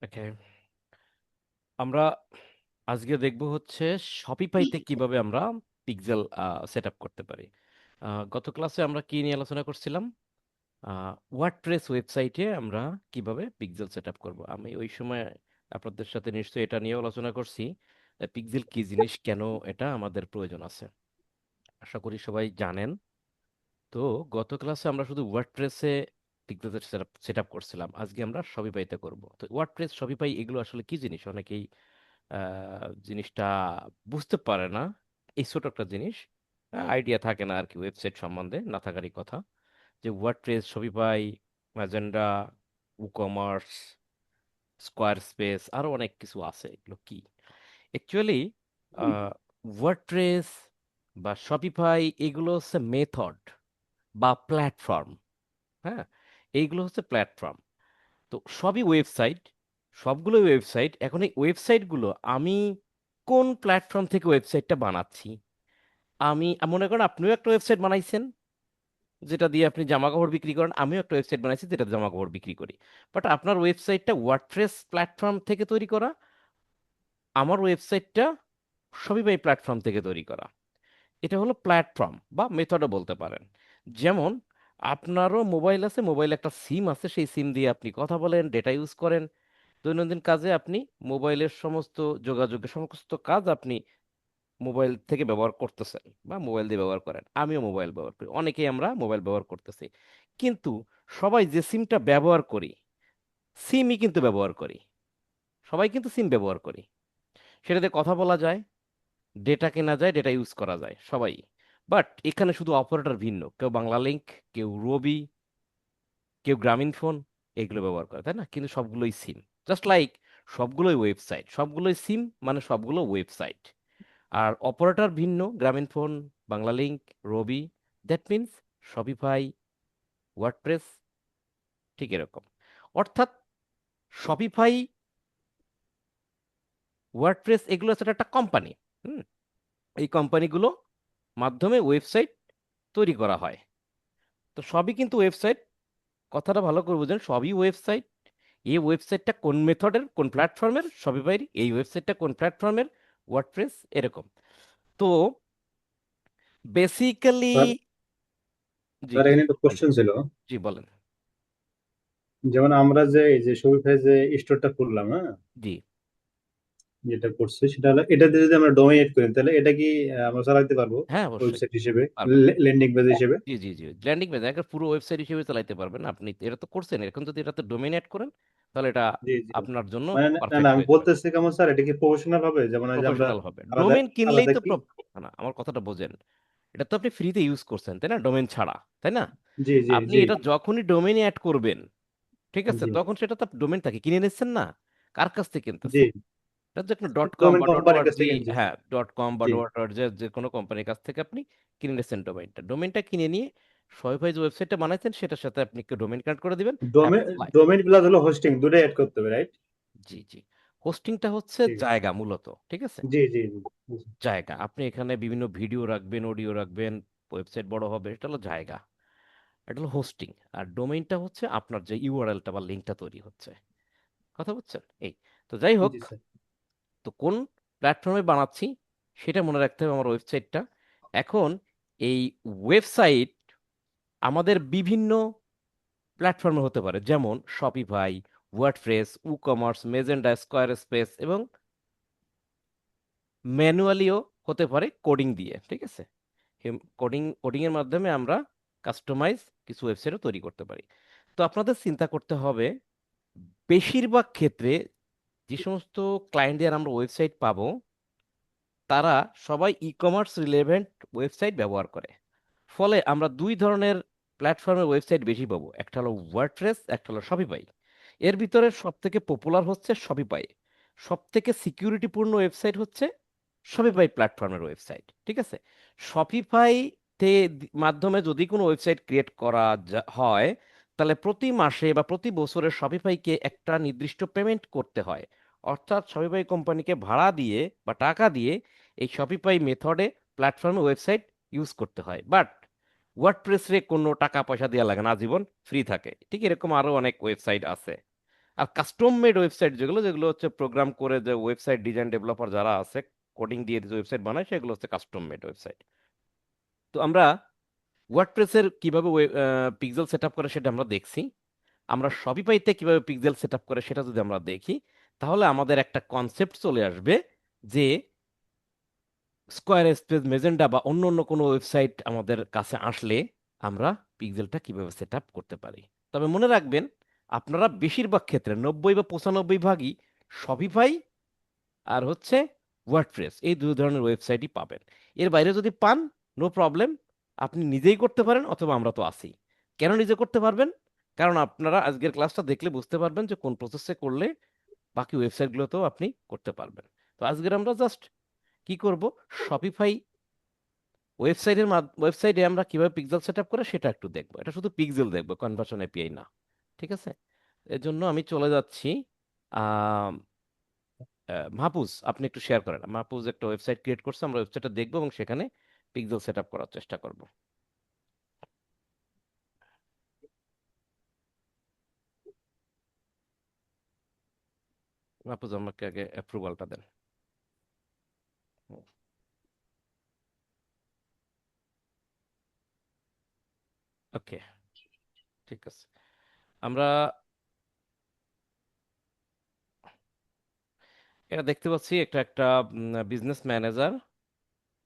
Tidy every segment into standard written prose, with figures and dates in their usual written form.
ওকে, আমরা আজকে দেখব হচ্ছে শপিফাইতে কিভাবে আমরা পিক্সেল সেট আপ করতে পারি। গত ক্লাসে আমরা কি নিয়ে আলোচনা করছিলাম? ওয়ার্ডপ্রেস ওয়েবসাইটে আমরা কিভাবে পিক্সেল সেট আপ করবো। আমি ওই সময় আপনাদের সাথে নিশ্চয়ই এটা নিয়ে আলোচনা করছি, পিক্সেল কি জিনিস, কেন এটা আমাদের প্রয়োজন আছে। আশা করি সবাই জানেন। তো গত ক্লাসে আমরা শুধু ওয়ার্ডপ্রেসে পিক্সেল সেট আপ করছিলাম, আজকে আমরা শপিফাইতে করব। তো ওয়ার্ডপ্রেস শপিফাই এগুলো আসলে কি জিনিস অনেকেই জিনিসটা বুঝতে পারে না। এই ছোট একটা জিনিস, আইডিয়া থাকে না আর কি ওয়েবসাইট সম্বন্ধে, না থাকারই কথা। যে WordPress, Shopify, magenta, WooCommerce, square space, আরো অনেক কিছু আছে। এগুলো কি অ্যাকচুয়ালি? ওয়ার্ডপ্রেস বা শপিফাই এগুলো হচ্ছে মেথড বা প্ল্যাটফর্ম। হ্যাঁ, এইগুলো হচ্ছে প্ল্যাটফর্ম। তো সবই ওয়েবসাইট, সবগুলো ওয়েবসাইট। এখন এই ওয়েবসাইটগুলো আমি কোন প্ল্যাটফর্ম থেকে ওয়েবসাইটটা বানাচ্ছি, আমি মনে করেন আপনিও একটা ওয়েবসাইট বানাইছেন যেটা দিয়ে আপনি জামা কাপড় বিক্রি করেন, আমিও একটা ওয়েবসাইট বানাইছি যেটা দিয়ে জামা কাপড় বিক্রি করি। বাট আপনার ওয়েবসাইটটা ওয়ার্ডপ্রেস প্ল্যাটফর্ম থেকে তৈরি করা, আমার ওয়েবসাইটটা শপিফাই প্ল্যাটফর্ম থেকে তৈরি করা। এটা হলো প্ল্যাটফর্ম বা মেথডও বলতে পারেন। যেমন আপনারও মোবাইল আছে, মোবাইলে একটা সিম আছে, সেই সিম দিয়ে আপনি কথা বলেন, ডেটা ইউজ করেন, দৈনন্দিন কাজে আপনি মোবাইলের সমস্ত যোগাযোগের সমস্ত কাজ আপনি মোবাইল থেকে ব্যবহার করতেছেন বা মোবাইল দিয়ে ব্যবহার করেন। আমিও মোবাইল ব্যবহার করি, অনেকেই আমরা মোবাইল ব্যবহার করতেছি। কিন্তু সবাই যে সিমটা ব্যবহার করি, সিমই কিন্তু ব্যবহার করি, সবাই কিন্তু সিম ব্যবহার করি। সেটাতে কথা বলা যায়, ডেটা কেনা যায়, ডেটা ইউজ করা যায় সবাই। বাট এখানে শুধু অপারেটর ভিন্ন, কেউ বাংলা লিংক, কেউ রবি, কেউ গ্রামীণ ফোন, এগুলো ব্যবহার করে, তাই না? কিন্তু সবগুলোই সিম। জাস্ট লাইক সবগুলোই ওয়েবসাইট, সবগুলোই সিম, মানে সবগুলো ওয়েবসাইট। আর অপারেটর ভিন্ন, Grameenphone, Banglalink, Robi, that means Shopify, WordPress, ঠিক এরকম। অর্থাৎ শপিফাই, ওয়ার্ডপ্রেস এগুলো হচ্ছে একটা কোম্পানি। হুম, এই কোম্পানিগুলো মাধ্যমে ওয়েবসাইট তৈরি করা হয়। তো সবই কিন্তু ওয়েবসাইট, কথাটা ভালো করে বুঝেন, সবই ওয়েবসাইট। এই ওয়েবসাইটটা কোন মেথডের, কোন প্ল্যাটফর্মের, শপিফাই। এই ওয়েবসাইটটা কোন প্ল্যাটফর্মের, ওয়ার্ডপ্রেস, এরকম। তো বেসিক্যালি, স্যার জি স্যার জি এখানে একটা বলেন। কোশ্চেন ছিল। জি বলেন। যেমন আমরা যে এই যে শপিফাই যে স্টোরটা খুললাম, হ্যাঁ, জি, যেটা করছে সেটা হলো এটাতে যদি আমরা ডোমেইন এড করি তাহলে এটা কি আমরা চালাতে পারবো হ্যাঁ অবশ্যই ওয়েবসাইট হিসেবে, পারবেন। ল্যান্ডিং পেজ হিসেবে? জি জি জি, ল্যান্ডিং পেজ একটা পুরো ওয়েবসাইট হিসেবে চালাতে পারবেন আপনি। এটা তো করছেন, এখন যদি এটাতে ডোমেইন অ্যাড করেন তাহলে এটা জি জি। আপনার জন্য মানে না না না, পারফেক্ট আমি হয়ে যাবে। বলতেছি কেমন স্যার, এটা কি প্রফেশনাল হবে? যেমন এই যে আমরা প্রফেশনাল হবে, আলাদা ডোমেন কিনলেই আলাদা তো কি? না, আমার কথাটা বোঝেন। এটা তো আপনি ফ্রিতে ইউজ করছেন, তাই না? ডোমেন ছাড়া, তাই না? জি জি আপনি জি এটা যখনই ডোমেইনে অ্যাড করবেন, ঠিক আছে, জি তখন সেটা তো ডোমেন তাকে কিনে নিচ্ছেন না? কার কাছ থেকে জি। কিনতেছেন? এটা যে কোনো ডট কম ডোমেইন বা ডট কোম্পানির কাছ ওআরজি, থেকে কিনছি। হ্যাঁ ডট কম বা জি ডট ওআরজি, যে কোনো কোম্পানির কাছ থেকে আপনি কিনে নিচ্ছেন ডোমেইনটা। ডোমেইনটা কিনে নিয়ে শপিফাই যে ওয়েবসাইটটা বানাইছেন সেটার সাথে আপনি ডোমেইন কানেক্ট করে দিবেন। ডোমেইন ডোমেইন প্লাস হলো হোস্টিং, দুটোই অ্যাড করতে হবে, রাইট? জি জি, হোস্টিংটা হচ্ছে ঠিক আছে। জায়গা মূলত, ঠিক আছে? জি জি জি জায়গা, আপনি এখানে বিভিন্ন ভিডিও রাখবেন, অডিও রাখবেন, ওয়েবসাইট বড় হবে, এটা হলো জায়গা। এটা হলো হোস্টিং। আর ডোমেইনটা হচ্ছে আপনার যে ইউআরএলটা বা লিঙ্কটা তৈরি হচ্ছে, কথা বুঝছেন? এই, তো যাই হোক, জি স্যার। তো কোন প্ল্যাটফর্মে বানাচ্ছি সেটা মনে রাখতে হবে, আমার ওয়েবসাইটটা। এখন এই ওয়েবসাইট আমাদের বিভিন্ন প্ল্যাটফর্মে হতে পারে, যেমন Shopify, WordPress, WooCommerce, magenta, square space, এবং ম্যানুয়ালিও হতে পারে কোডিং দিয়ে, ঠিক আছে? কোডিং কোডিং এর মাধ্যমে আমরা কাস্টমাইজ কিছু ওয়েবসাইটও তৈরি করতে পারি। তো আপনাদের চিন্তা করতে হবে, বেশিরভাগ ক্ষেত্রে যে সমস্ত ক্লায়েন্টদের আমরা ওয়েবসাইট পাবো, তারা সবাই ই কমার্স রিলেভেন্ট ওয়েবসাইট ব্যবহার করে। ফলে আমরা দুই ধরনের প্ল্যাটফর্মের ওয়েবসাইট বেশি পাবো, একটা হলো ওয়ার্ডপ্রেস, একটা হলো শপিফাই। এর ভিতরে সব থেকে পপুলার হচ্ছে শপিফাই। সব থেকে সিকিউরিটিপূর্ণ ওয়েবসাইট হচ্ছে শপিফাই প্ল্যাটফর্মের ওয়েবসাইট, ঠিক আছে? শপিফাই তে মাধ্যমে যদি কোনো ওয়েবসাইট ক্রিয়েট করা হয়, তাহলে প্রতি মাসে বা প্রতি বছরে শপিফাইকে একটা নির্দিষ্ট পেমেন্ট করতে হয়। অর্থাৎ শপিফাই কোম্পানিকে ভাড়া দিয়ে বা টাকা দিয়ে এই শপিফাই মেথডে প্ল্যাটফর্মে ওয়েবসাইট ইউজ করতে হয়। বাট ওয়ার্ডপ্রেসে কোনো টাকা পয়সা দেওয়া লাগে না, জীবন ফ্রি থাকে। ঠিক এরকম আরো অনেক ওয়েবসাইট আছে। আর কাস্টম মেড ওয়েবসাইট যেগুলো যেগুলো হচ্ছে প্রোগ্রাম করে যে ওয়েবসাইট ডিজাইন ডেভেলপার যারা আছে, কোডিং দিয়ে যে ওয়েবসাইট বানায় সেগুলো হচ্ছে কাস্টম মেড ওয়েবসাইট। তো আমরা ওয়ার্ডপ্রেসের কিভাবে পিক্সেল সেট আপ করে সেটা আমরা দেখছি। আমরা শপিফাইতে কিভাবে পিক্সেল সেট আপ করে সেটা যদি আমরা দেখি, তাহলে আমাদের একটা কনসেপ্ট চলে আসবে যে স্কোয়ার স্পেস মেজেন্ডা বা অন্য অন্য কোনো ওয়েবসাইট আমাদের কাছে আসলে আমরা পিক্সেলটা কিভাবে সেট আপ করতে পারি। তবে মনে রাখবেন, আপনারা বেশিরভাগ ক্ষেত্রে 90 বা 95 ভাগই শপিফাই আর হচ্ছে ওয়ার্ডপ্রেস এই দুই ধরনের ওয়েবসাইটই পাবেন। এর বাইরে যদি পান, নো প্রবলেম, আপনি নিজেই করতে পারেন অথবা আমরা তো আছি। কেন নিজে করতে পারবেন? কারণ আপনারা আজকের ক্লাসটা দেখলে বুঝতে পারবেন যে কোন প্রসেসে করলে বাকি ওয়েবসাইটগুলোতেও আপনি করতে পারবেন। তো আজকের আমরা জাস্ট কি করব, শপিফাই ওয়েবসাইটে আমরা কিভাবে পিক্সেল সেট আপ করে সেটা একটু দেখবো। এটা শুধু পিক্সেল দেখবো, কনভার্সন এপিআই না। ঠিক আছে? এর জন্য আমি চলে যাচ্ছি। আহ মাহফুজ, আপনি একটু শেয়ার করেন। মাহফুজ একটা ওয়েবসাইট ক্রিয়েট করছে, আমরা ওয়েবসাইটটা দেখবো এবং সেখানে পিক্সেল সেট আপ করার চেষ্টা করব। মাহফুজ আমাকে আগে অ্যাপ্রুভালটা দেন। ওকে, ঠিক আছে। আমরা এটা দেখতে পাচ্ছি, একটা একটা বিজনেস ম্যানেজার,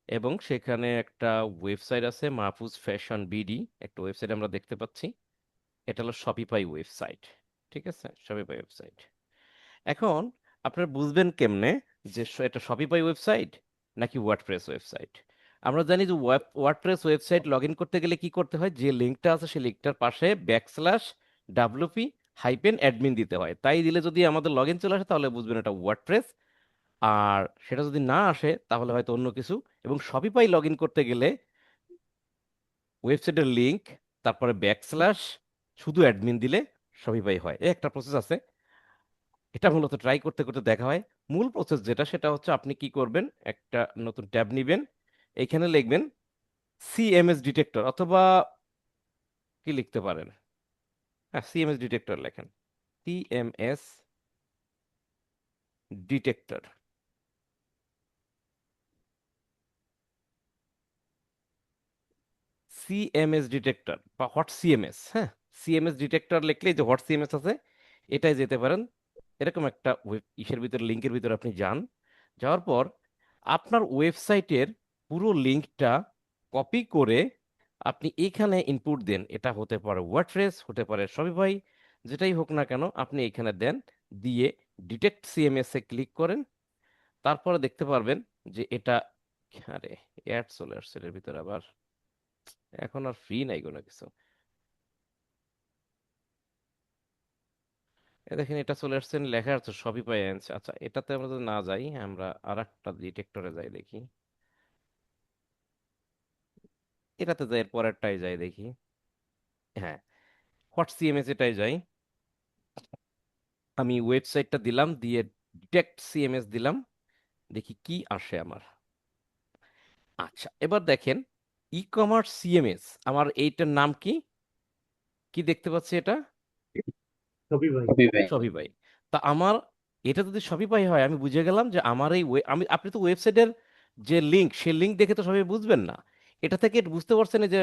এবং সেখানে একটা ওয়েবসাইট আছে মাহফুজ ফ্যাশন বিডি, একটা ওয়েবসাইট আমরা দেখতে পাচ্ছি। এটা হলো শপিফাই ওয়েবসাইট। ঠিক আছে, শপিফাই ওয়েবসাইট। এখন আপনারা বুঝবেন কেমনে যে এটা শপিফাই ওয়েবসাইট নাকি ওয়ার্ডপ্রেস ওয়েবসাইট? আমরা জানি যে ওয়ার্ডপ্রেস ওয়েবসাইট লগ ইন করতে গেলে কি করতে হয়, যে লিঙ্কটা আছে সেই লিঙ্কটার পাশে \wp -admin দিতে হয়। তাই দিলে যদি আমাদের লগ ইন চলে আসে তাহলে বুঝবেন এটা ওয়ার্ডপ্রেস। আর সেটা যদি না আসে তাহলে হয়তো অন্য কিছু। এবং শপিফাই লগ ইন করতে গেলে ওয়েবসাইটের লিঙ্ক, তারপরে শুধু অ্যাডমিন দিলে শপিফাই হয়। এই একটা প্রসেস আছে। এটা মূলত ট্রাই করতে করতে দেখা হয়। মূল প্রসেস যেটা সেটা হচ্ছে আপনি কি করবেন, একটা নতুন ট্যাব নিবেন, এখানে লিখবেন সিএমএস ডিটেক্টর, অথবা কি লিখতে পারেন, হ্যাঁ সিএমএস ডিটেক্টর লেখেন। সিএমএস ডিটেক্টর, সিএমএস ডিটেক্টর বা হট সিএমএস, হ্যাঁ সিএমএস ডিটেক্টর লিখলেই যে হট সিএমএস আছে এটাই যেতে পারেন। এরকম একটা ইসের ভিতরে, লিঙ্কের ভিতরে আপনি যান। যাওয়ার পর আপনার ওয়েবসাইটের পুরো লিঙ্কটা কপি করে আপনি এখানে ইনপুট দেন। এটা হতে পারে ওয়ার্ডপ্রেস, হতে পারে শপিফাই, যেটাই হোক না কেন আপনি এখানে দেন। দিয়ে ডিটেক্ট সিএমএস এ ক্লিক করেন। তারপরে দেখতে পারবেন যে এটা, আরে অ্যাড চলে আসছে এর ভিতরে আবার, এখন আর ফ্রি নাই কোনো কিছু। দেখেন এটা চলে আসছে, লেখা আছে শপিফাই এন্স। আচ্ছা, এটাতে আমরা যদি না যাই, আমরা আর একটা ডিটেক্টরে যাই দেখি। এটাতে যাই, এর পরেরটাই যাই দেখি। হ্যাঁ, হট সিএমএস এটাই যাই। আমি ওয়েবসাইটটা দিলাম, দিয়ে ডিটেক্ট সিএমএস দিলাম, দেখি কি আসে আমার। আচ্ছা, এবার দেখেন ই কমার্স সিএমএস, আমার এইটার নাম কি, কি দেখতে পাচ্ছি এটা শপিফাই। শপিফাই। তা আমার এটা যদি শপিফাই হয়, আমি বুঝে গেলাম যে আমার এই আমি, আপনি তো ওয়েবসাইটের যে লিংক, সেই লিংক দেখে তো সবাই বুঝবেন না। এটা থেকে বুঝতে পারছেন যে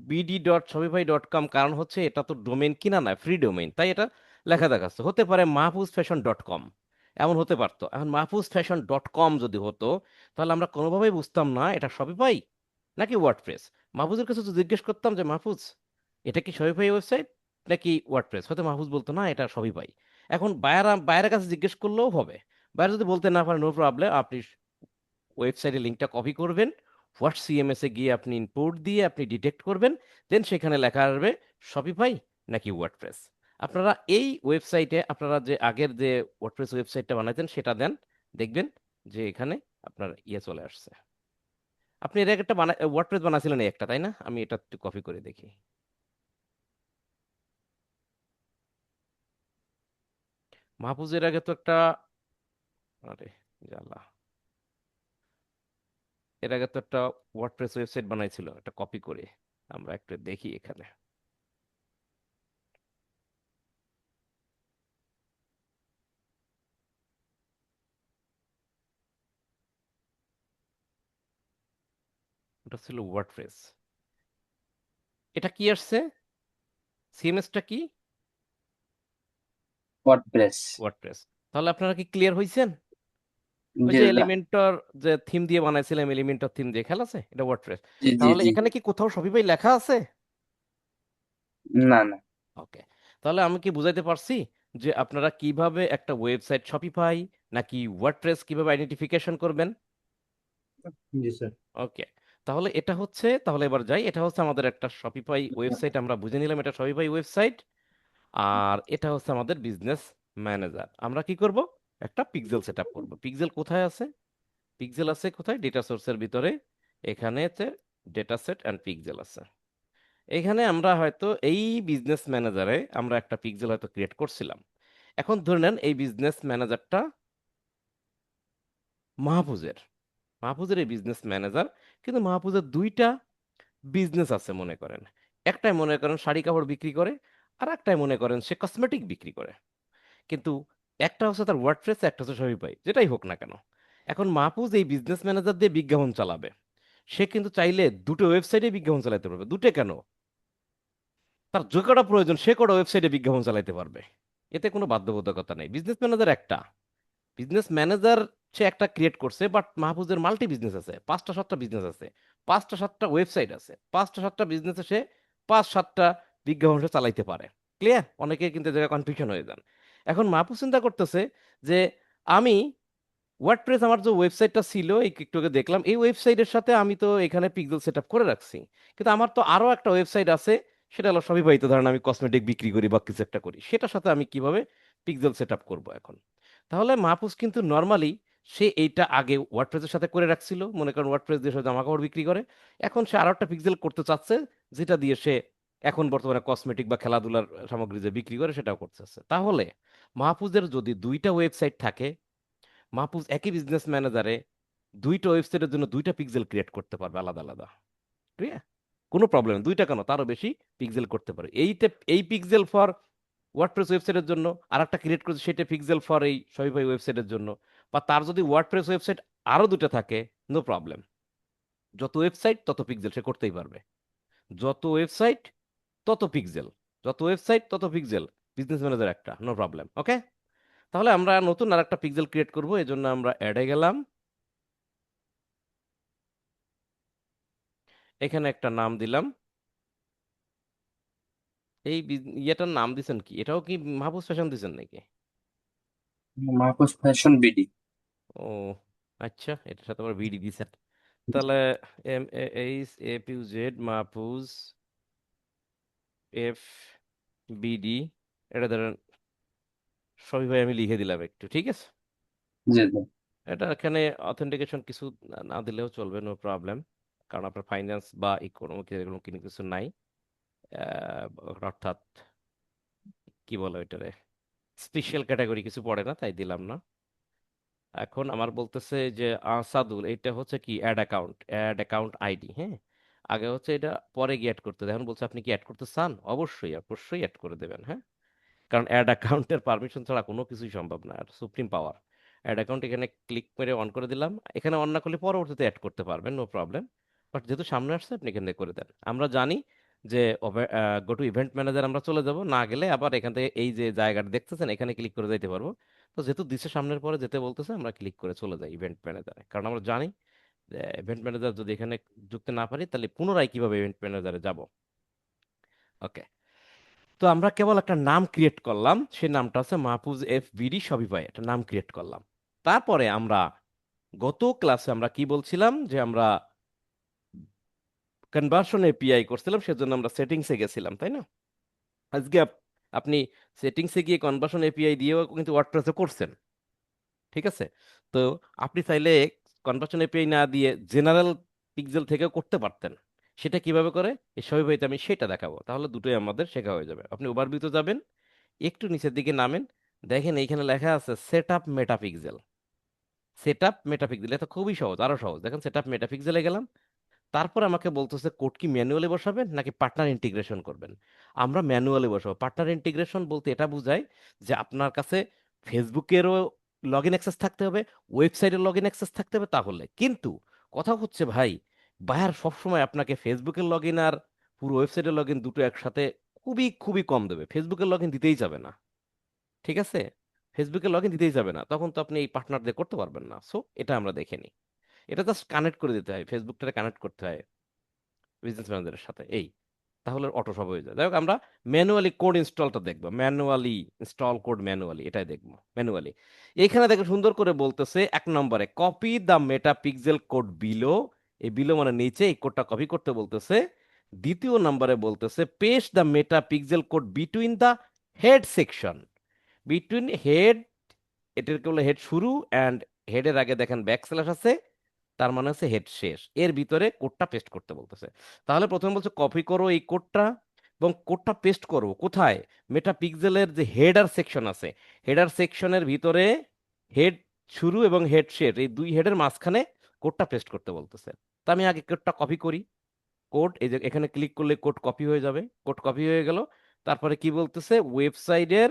bd.shopify.com, কারণ হচ্ছে এটা তো ডোমেইন কিনা না, ফ্রি ডোমেইন, তাই এটা লেখা দেখাচ্ছে। হতে পারে mahfuzfashion.com, এমন হতে পারতো। এখন mahfuzfashion.com যদি হতো, তাহলে আমরা কোনোভাবেই বুঝতাম না এটা শপিফাই নাকি ওয়ার্ডপ্রেস। মাহফুজের কাছে তো জিজ্ঞেস করতাম যে মাহফুজ, এটা কি শপিফাই ওয়েবসাইট নাকি ওয়ার্ডপ্রেস, হয়তো মাহফুজ বলতো না এটা সবই পাই। এখন বাইরের কাছে জিজ্ঞেস করলেও হবে। বাইরে যদি বলতে না পারে, নো প্রবলেম, আপনি ওয়েবসাইটের লিঙ্কটা কপি করবেন, হোয়াট সিএমএস এ গিয়ে আপনি ইনপুট দিয়ে আপনি ডিটেক্ট করবেন, দেন সেখানে লেখা আসবে শপিফাই নাকি ওয়ার্ডপ্রেস। আপনারা এই ওয়েবসাইটে, আপনারা যে আগের যে ওয়ার্ডপ্রেস ওয়েবসাইটটা বানাইতেন সেটা দেন, দেখবেন যে এখানে আপনার ইয়ে চলে আসছে। আপনি এর আগে একটা ওয়ার্ডপ্রেস বানাইছিলেন এই একটা, তাই না? আমি এটা একটু কপি করে দেখি। মাহফুজের আগে তো একটা, আরে জ্বালা, এর আগে তো একটা ওয়ার্ডপ্রেস ওয়েবসাইট বানাইছিল, একটা কপি করে। আমরা একটু দেখি এখানে। নামটা ছিল ওয়ার্ডপ্রেস। এটা কি আসছে? সিএমএসটা কি? ওয়ার্ডপ্রেস। ওয়ার্ডপ্রেস। তাহলে আপনারা কি ক্লিয়ার হইছেন? ওই জি যে দাদা। এলিমেন্টর যে থিম দিয়ে বানাইছিলাম, এলিমেন্টর থিম দিয়ে খেলা আছে, এটা ওয়ার্ডপ্রেস। জি জি তাহলে জি। এখানে কি কোথাও শপিফাই লেখা আছে? না না। ওকে। তাহলে আমি কি বুঝাইতে পারছি যে আপনারা কিভাবে একটা ওয়েবসাইট শপিফাই নাকি ওয়ার্ডপ্রেস কিভাবে আইডেন্টিফিকেশন করবেন? জি স্যার। ওকে। তাহলে এটা হচ্ছে, তাহলে এবার যাই, এটা হচ্ছে আমাদের একটা শপিফাই ওয়েবসাইট, আমরা বুঝে নিলাম এটা শপিফাই ওয়েবসাইট। আর এটা হচ্ছে আমাদের বিজনেস ম্যানেজার। আমরা কি করব? একটা পিক্সেল সেট আপ করবো। পিক্সেল কোথায় আছে? পিক্সেল আছে কোথায়? ডেটা সোর্সের ভিতরে। এখানে হচ্ছে ডেটা সেট অ্যান্ড পিক্সেল আছে। এখানে আমরা হয়তো এই বিজনেস ম্যানেজারে আমরা একটা পিক্সেল হয়তো ক্রিয়েট করছিলাম। এখন ধরে নেন এই বিজনেস ম্যানেজারটা মাহফুজের। মাহফুজের এই বিজনেস ম্যানেজার, কিন্তু মাহফুজের দুইটা বিজনেস আছে মনে করেন। একটাই মনে করেন শাড়ি কাপড় বিক্রি করে, আর একটাই মনে করেন সে কসমেটিক বিক্রি করে। কিন্তু একটা হচ্ছে তার ওয়ার্ডপ্রেস, একটা হচ্ছে শপিফাই, যেটাই হোক না কেন। এখন মাহফুজ এই বিজনেস ম্যানেজার দিয়ে বিজ্ঞাপন চালাবে। সে কিন্তু চাইলে দুটো ওয়েবসাইটে বিজ্ঞাপন চালাতে পারবে। দুটো কেন, তার যে কটা প্রয়োজন সে কটা ওয়েবসাইটে বিজ্ঞাপন চালাতে পারবে। এতে কোনো বাধ্যবাধকতা নেই। বিজনেস ম্যানেজার একটা, বিজনেস ম্যানেজার সে একটা ক্রিয়েট করছে, বাট মাহফুজের মাল্টি বিজনেস আছে, 5টা 7টা বিজনেস আছে, 5টা 7টা ওয়েবসাইট আছে, 5টা 7টা বিজনেসে সে 5 7টা বিজ্ঞাপন সে চালাইতে পারে। ক্লিয়ার? অনেকে কিন্তু এই জায়গায় কনফিউশন হয়ে যান। এখন মাহফুজ চিন্তা করতেছে যে আমি ওয়ার্ডপ্রেস, আমার যে ওয়েবসাইটটা ছিল এই একটু আগে দেখলাম, এই ওয়েবসাইটের সাথে আমি তো এখানে পিক্সেল সেট আপ করে রাখছি, কিন্তু আমার তো আরো একটা ওয়েবসাইট আছে, সেটা হলো শপিফাই। তো ধরেন আমি কসমেটিক বিক্রি করি বা কিছু একটা করি, সেটার সাথে আমি কিভাবে পিক্সেল সেট আপ করবো এখন? তাহলে মাহফুজ কিন্তু নর্মালি সে এইটা আগে ওয়ার্ডপ্রেসের সাথে করে রাখছিল, মনে করেন ওয়ার্ডপ্রেস দিয়ে সে জামা কাপড় বিক্রি করে। এখন সে আরো একটা পিক্সেল করতে চাচ্ছে, যেটা দিয়ে সে এখন বর্তমানে কসমেটিক বা খেলাধুলার সামগ্রী যে বিক্রি করে সেটাও করতে চাচ্ছে। তাহলে মাহফুজের যদি দুইটা ওয়েবসাইট থাকে, মাহফুজ একই বিজনেস ম্যানেজারে দুইটা ওয়েবসাইটের জন্য দুইটা পিক্সেল ক্রিয়েট করতে পারবে আলাদা আলাদা। ঠিক আছে? কোনো প্রবলেম, দুইটা কেন তারও বেশি পিক্সেল করতে পারে। এইতে এই পিক্সেল ফর ওয়ার্ডপ্রেস ওয়েবসাইটের জন্য, আর একটা ক্রিয়েট করছে সেটা পিক্সেল ফর এই শপিফাই ওয়েবসাইটের জন্য। বা তার যদি ওয়ার্ডপ্রেস ওয়েবসাইট আরো দুটো থাকে, নো প্রবলেম। যত ওয়েবসাইট তত পিক্সেল সে করতেই পারবে। যত ওয়েবসাইট তত পিক্সেল, যত ওয়েবসাইট তত পিক্সেল। বিজনেস ম্যানেজার একটা, নো প্রবলেম। ওকে। তাহলে আমরা নতুন আর একটা পিক্সেল ক্রিয়েট করবো, এই জন্য আমরা অ্যাডে গেলাম। এখানে একটা নাম দিলাম। এই ইয়েটার নাম দিছেন কি? এটাও কি মাহফুজ ফ্যাশন দিছেন নাকি? Mahfuz fashion BD. ও আচ্ছা, এটার সাথে আবার বিডি দিছেন। তাহলে MAHFUZ মাহফুজ এফ বিডি, এটা ধরেন সবই ভাই আমি লিখে দিলাম একটু, ঠিক আছে? জি জি। এটা এখানে অথেন্টিকেশন কিছু না না দিলেও চলবে, নো প্রবলেম। কারণ আপনার ফাইন্যান্স বা ইকোনমিক এরকম কোনো কিছু নাই। অর্থাৎ কি বলে ওইটারে, স্পেশাল ক্যাটাগরি কিছু পড়ে না, তাই দিলাম না। এখন আমার বলতেছে যে সাদুল, এটা হচ্ছে কি অ্যাড অ্যাকাউন্ট আইডি। হ্যাঁ, আগে হচ্ছে এটা, পরে গিয়ে অ্যাড করতে দেয়। এখন বলছে আপনি কি অ্যাড করতে চান? অবশ্যই অবশ্যই অ্যাড করে দেবেন। হ্যাঁ, কারণ অ্যাড অ্যাকাউন্টের পারমিশন ছাড়া কোনো কিছুই সম্ভব না, আর সুপ্রিম পাওয়ার। অ্যাড অ্যাকাউন্ট এখানে ক্লিক করে অন করে দিলাম। এখানে অন না করলে পরবর্তীতে অ্যাড করতে পারবেন, নো প্রবলেম। বাট যেহেতু সামনে আসছে আপনি এখান থেকে করে দেন। আমরা জানি যে গো টু ইভেন্ট ম্যানেজার আমরা চলে যাব, না গেলে আবার এখান থেকে এই যে জায়গাটা দেখতেছেন এখানে ক্লিক করে যাইতে পারবো। তো যেহেতু দিছে সামনের পরে যেতে বলতেছে, আমরা ক্লিক করে চলে যাই ইভেন্ট ম্যানেজারে। কারণ আমরা জানি যে ইভেন্ট ম্যানেজার যদি এখানে যুক্ত না পারি, তাহলে পুনরায় কিভাবে ইভেন্ট ম্যানেজারে যাব। ওকে। তো আমরা কেবল একটা নাম ক্রিয়েট করলাম, সেই নামটা হচ্ছে মাহফুজ FBD শপিফাই, একটা নাম ক্রিয়েট করলাম। তারপরে আমরা গত ক্লাসে আমরা কি বলছিলাম, যে আমরা কনভার্সন এপিআই করছিলাম, সেজন্য আমরা সেটিংসে গেছিলাম, তাই না? আজকে আপনি সেটিংসে গিয়ে কনভার্সন এপিআই দিয়েও কিন্তু ওয়ার্ডপ্রেসে করছেন, ঠিক আছে? তো আপনি চাইলে কনভার্সন এপিআই না দিয়ে জেনারেল পিক্সেল থেকেও করতে পারতেন। সেটা কিভাবে করে এই শপিফাইতে আমি সেটা দেখাবো। তাহলে দুটোই আমাদের শেখা হয়ে যাবে। আপনি ওভারভিউতে যাবেন, একটু নিচের দিকে নামেন, দেখেন এইখানে লেখা আছে set up Meta Pixel. Set up Meta Pixel, এটা খুবই সহজ, আরো সহজ। দেখেন সেট আপ মেটাপিক্সেলে গেলাম। তারপর আমাকে বলতেছে কোড কি ম্যানুয়ালি বসাবেন নাকি পার্টনার ইন্টিগ্রেশন করবেন। আমরা ম্যানুয়ালি বসাবো। পার্টনার ইন্টিগ্রেশন বলতে এটা বোঝায় যে আপনার কাছে ফেসবুকেরও লগ ইন অ্যাক্সেস থাকতে হবে, ওয়েবসাইটের লগ ইন অ্যাক্সেস থাকতে হবে। তাহলে কিন্তু কথা হচ্ছে ভাই, বায়ার সবসময় আপনাকে ফেসবুকের লগ ইন আর পুরো ওয়েবসাইটের লগ ইন দুটো একসাথে খুবই খুবই কম দেবে, ফেসবুকের লগ ইন দিতেই যাবে না। ঠিক আছে, ফেসবুকের লগ ইন দিতেই যাবে না, তখন তো আপনি এই পার্টনার দিয়ে করতে পারবেন না। সো এটা আমরা দেখে নিই। এটা জাস্ট কানেক্ট করে দিতে হয়, ফেসবুকটাকে কানেক্ট করতে হয় বিজনেস ম্যানেজারের সাথে, এই তাহলে অটো সব হয়ে যায়। যাই হোক, আমরা ম্যানুয়ালি কোড ইনস্টলটা দেখবো, ম্যানুয়ালি ইনস্টল কোড ম্যানুয়ালি, এটাই দেখবো ম্যানুয়ালি। এইখানে দেখে সুন্দর করে বলতেছে 1 নম্বরে copy the meta pixel code below, এই বিলো মানে নিচে, এই কোডটা কপি করতে বলতেছে। 2 নম্বরে বলতেছে paste the meta pixel code between the head section, between head, এটাকে বলে হেড শুরু, অ্যান্ড হেডের আগে দেখেন ব্যাক স্ল্যাশ আছে, তার মানে হচ্ছে হেড শেষ, এর ভিতরে কোডটা পেস্ট করতে বলতেছে। তাহলে প্রথমে বলছে কপি করো এই কোডটা এবং কোডটা পেস্ট করো কোথায়, মেটা পিক্সেলের যে হেডার সেকশন আছে, হেডার সেকশনের ভিতরে হেড শুরু এবং হেড শেষ এই দুই হেডের মাঝখানে কোডটা পেস্ট করতে বলতেছে। তা আমি আগে কোডটা কপি করি। কোড এই যে এখানে ক্লিক করলে কোড কপি হয়ে যাবে, কোড কপি হয়ে গেল। তারপরে কি বলতেছে, ওয়েবসাইটের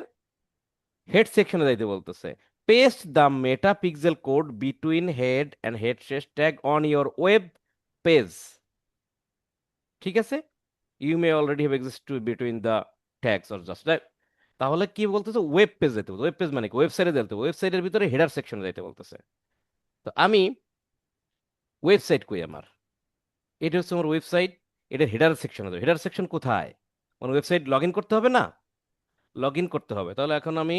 হেড সেকশনে যাইতে বলতেছে, paste the meta pixel code between head and head শেষ tag on your web page. ঠিক আছে, you may already have exist to between the tags or just. তাহলে কি বলতেছে, ওয়েব পেজ যেতে বলতে, ওয়েব পেজ মানে কি, ওয়েবসাইটে যেতে, ওয়েবসাইটের ভিতরে হেডার সেকশনে যাইতে বলতেছে। তো আমি ওয়েবসাইট কই আমার, এটা হচ্ছে আমার ওয়েবসাইট, এটা হেডার সেকশনে যাবে। হেডার সেকশন কোথায়, আমার ওয়েবসাইট লগ ইন করতে হবে না, লগ ইন করতে হবে। তাহলে এখন আমি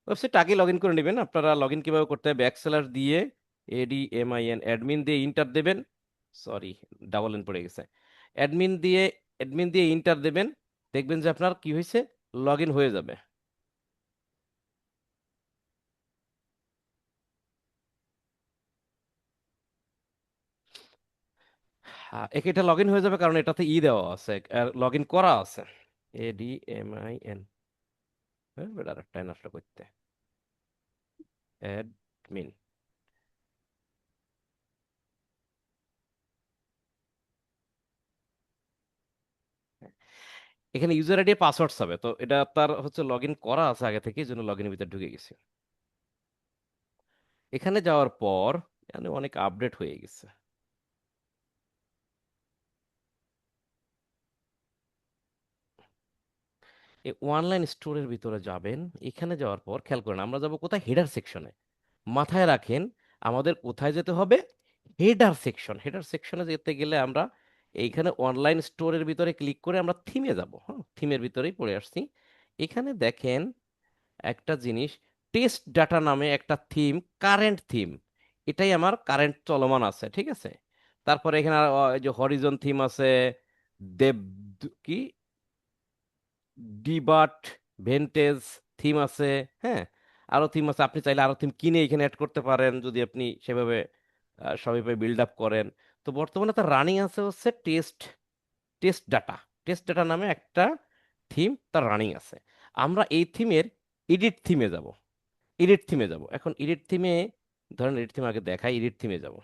ওয়েবসাইট আগে লগ ইন করে নেবেন। আপনারা লগ ইন কিভাবে করতে হয়, ব্যাকস্ল্যাশ দিয়ে ADMIN অ্যাডমিন দিয়ে ইন্টার দেবেন, সরি ডাবল এন পড়ে গেছে, অ্যাডমিন দিয়ে, অ্যাডমিন দিয়ে ইন্টার দেবেন, দেখবেন যে আপনার কি হয়েছে, লগ ইন হয়ে যাবে। হ্যাঁ, এটা লগ ইন হয়ে যাবে কারণ এটাতে দেওয়া আছে, লগ ইন করা আছে। ADMIN, হ্যাঁ বেটা আরেকটা আসলে করতে, অ্যাডমিন। এখানে ইউজার আইডি পাসওয়ার্ড হবে, তো এটা তার হচ্ছে লগ ইন করা আছে আগে থেকে, এই জন্য লগ ইনের ভিতরে ঢুকে গেছি। এখানে যাওয়ার পর এখানে অনেক আপডেট হয়ে গেছে। এই অনলাইন স্টোরের ভিতরে যাবেন, এখানে যাওয়ার পর খেয়াল করেন আমরা যাব কোথায়, হেডার সেকশনে। মাথায় রাখেন আমাদের কোথায় যেতে হবে, হেডার সেকশন। হেডার সেকশনে যেতে গেলে আমরা এইখানে অনলাইন স্টোরের ভিতরে ক্লিক করে আমরা থিমে যাব। হ্যাঁ, থিমের ভিতরেই পড়ে আসছি। এখানে দেখেন একটা জিনিস, টেস্ট ডাটা নামে একটা থিম, কারেন্ট থিম, এটাই আমার কারেন্ট চলমান আছে। ঠিক আছে, তারপরে এখানে এই যে হরিজন থিম আছে, দেব কি ডিবাট ভেন্টেজ থিম আছে। হ্যাঁ, আরো থিম আছে, আপনি চাইলে আরো থিম কিনে এখানে অ্যাড করতে পারেন যদি আপনি সেভাবে শপিফাই বিল্ড আপ করেন। তো বর্তমানে তার রানিং আছে হচ্ছে test, test data, test data নামে একটা থিম তার রানিং আছে। আমরা এই থিমের এডিট থিমে যাব, এডিট থিমে যাব। এখন এডিট থিমে, ধরেন এডিট থিম আগে দেখাই, এডিট থিমে যাব।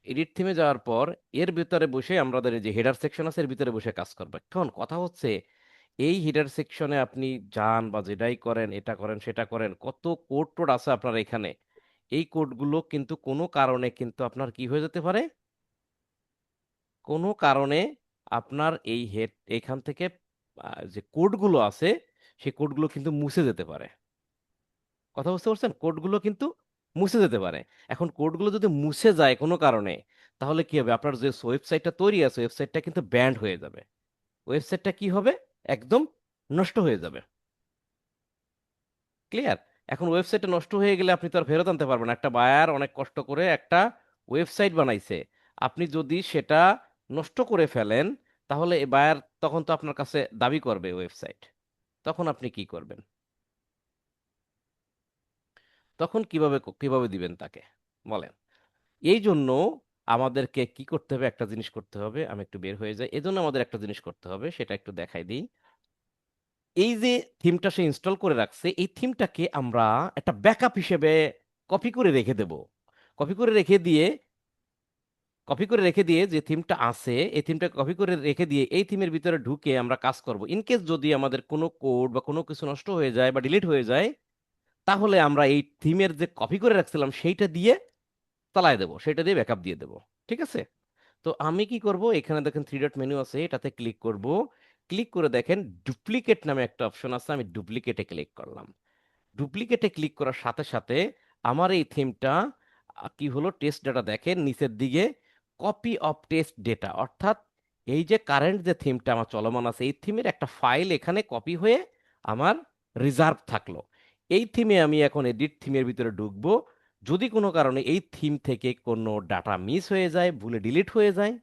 এডিট থিমে যাওয়ার পর এর ভিতরে বসে আমাদের এই যে হেডার সেকশন আছে এর ভিতরে বসে কাজ করবে। এখন কথা হচ্ছে, এই হেডার সেকশনে আপনি যান বা যেটাই করেন, এটা করেন সেটা করেন, কত কোড টোড আছে আপনার এখানে, এই কোডগুলো কিন্তু কোনো কারণে কিন্তু আপনার কি হয়ে যেতে পারে, কোনো কারণে আপনার এই হেড এখান থেকে যে কোডগুলো আছে সেই কোডগুলো কিন্তু মুছে যেতে পারে। কথা বুঝতে পারছেন, কোডগুলো কিন্তু মুছে যেতে পারে। এখন কোডগুলো যদি মুছে যায় কোনো কারণে, তাহলে কি হবে, আপনার যে ওয়েবসাইটটা তৈরি আছে ওয়েবসাইটটা কিন্তু ব্যান্ড হয়ে যাবে, ওয়েবসাইটটা কি হবে, একদম নষ্ট হয়ে যাবে। ক্লিয়ার? এখন ওয়েবসাইটটা নষ্ট হয়ে গেলে আপনি তো আর ফেরত আনতে পারবেন না। একটা বায়ার অনেক কষ্ট করে একটা ওয়েবসাইট বানাইছে, আপনি যদি সেটা নষ্ট করে ফেলেন, তাহলে বায়ার তখন তো আপনার কাছে দাবি করবে ওয়েবসাইট, তখন আপনি কি করবেন, তখন কিভাবে কিভাবে দিবেন তাকে, বলেন। এই জন্য আমাদেরকে কি করতে হবে, একটা জিনিস করতে হবে, আমি একটু বের হয়ে যাই, এই জন্য আমাদের একটা জিনিস করতে হবে, সেটা একটু দেখাই দিই। এই যে থিমটা সে ইনস্টল করে রাখছে, এই থিমটাকে আমরা একটা ব্যাকআপ হিসেবে কপি করে রেখে দেব। কপি করে রেখে দিয়ে, কপি করে রেখে দিয়ে যে থিমটা আছে এই থিমটা কপি করে রেখে দিয়ে এই থিমের ভিতরে ঢুকে আমরা কাজ করব। ইনকেস যদি আমাদের কোনো কোড বা কোনো কিছু নষ্ট হয়ে যায় বা ডিলিট হয়ে যায়, তাহলে আমরা এই থিমের যে কপি করে রাখছিলাম সেইটা দিয়ে চালায় দেবো, সেটা দিয়ে ব্যাকআপ দিয়ে দেবো। ঠিক আছে? তো আমি কি করব, এখানে দেখেন থ্রি ডট মেনু আছে, এটাতে ক্লিক করব। ক্লিক করে দেখেন ডুপ্লিকেট নামে একটা অপশন আছে, আমি ডুপ্লিকেটে ক্লিক করলাম। ডুপ্লিকেটে ক্লিক করার সাথে সাথে আমার এই থিমটা কি হলো, টেস্ট ডাটা দেখেন নিচের দিকে, কপি অফ টেস্ট ডেটা, অর্থাৎ এই যে কারেন্ট যে থিমটা আমার চলমান আছে এই থিমের একটা ফাইল এখানে কপি হয়ে আমার রিজার্ভ থাকলো। এই থিমে আমি এখন এডিট থিমের ভিতরে ঢুকবো। যদি কোনো কারণে এই থিম থেকে কোনো ডাটা মিস হয়ে যায়, ভুলে ডিলিট হয়ে যায়,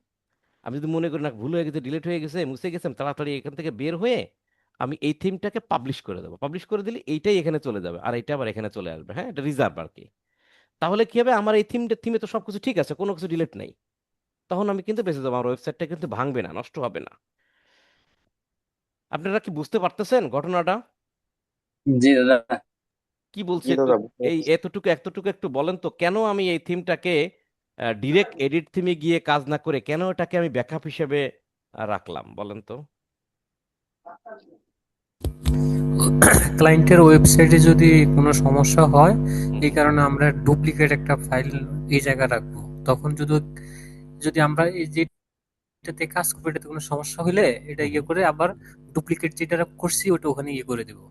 আমি যদি মনে করি না ভুল হয়ে গেছে, ডিলিট হয়ে গেছে, মুছে গেছে, আমি তাড়াতাড়ি এখান থেকে বের হয়ে আমি এই থিমটাকে পাবলিশ করে দেবো। পাবলিশ করে দিলে এইটাই এখানে চলে যাবে, আর এইটা আবার এখানে চলে আসবে। হ্যাঁ, এটা রিজার্ভ আর কি। তাহলে কি হবে, আমার এই থিমে তো সবকিছু ঠিক আছে, কোনো কিছু ডিলিট নেই। তখন আমি কিন্তু বেঁচে যাবো, আমার ওয়েবসাইটটা কিন্তু ভাঙবে না, নষ্ট হবে না। আপনারা কি বুঝতে পারতেছেন ঘটনাটা? জি দাদা। কি বলছি জি একটু, দাদা, বুঝতে এই পারছি। এতটুকু এতটুকু একটু বলেন তো, কেন আমি এই থিমটাকে ডিরেক্ট এডিট থিমে গিয়ে কাজ না করে কেন এটাকে আমি ব্যাকআপ হিসেবে রাখলাম, বলেন তো? ক্লায়েন্টের ওয়েবসাইটে যদি কোনো সমস্যা হয়, হুম, এই কারণে আমরা ডুপ্লিকেট একটা ফাইল এই জায়গায় রাখবো। তখন যদি যদি আমরা এই যেটাতে কাজ করবো এটাতে কোনো সমস্যা হলে এটা হুম, ইয়ে হুম। করে আবার ডুপ্লিকেট যেটা করছি ওটা ওখানে ইয়ে করে দেবো।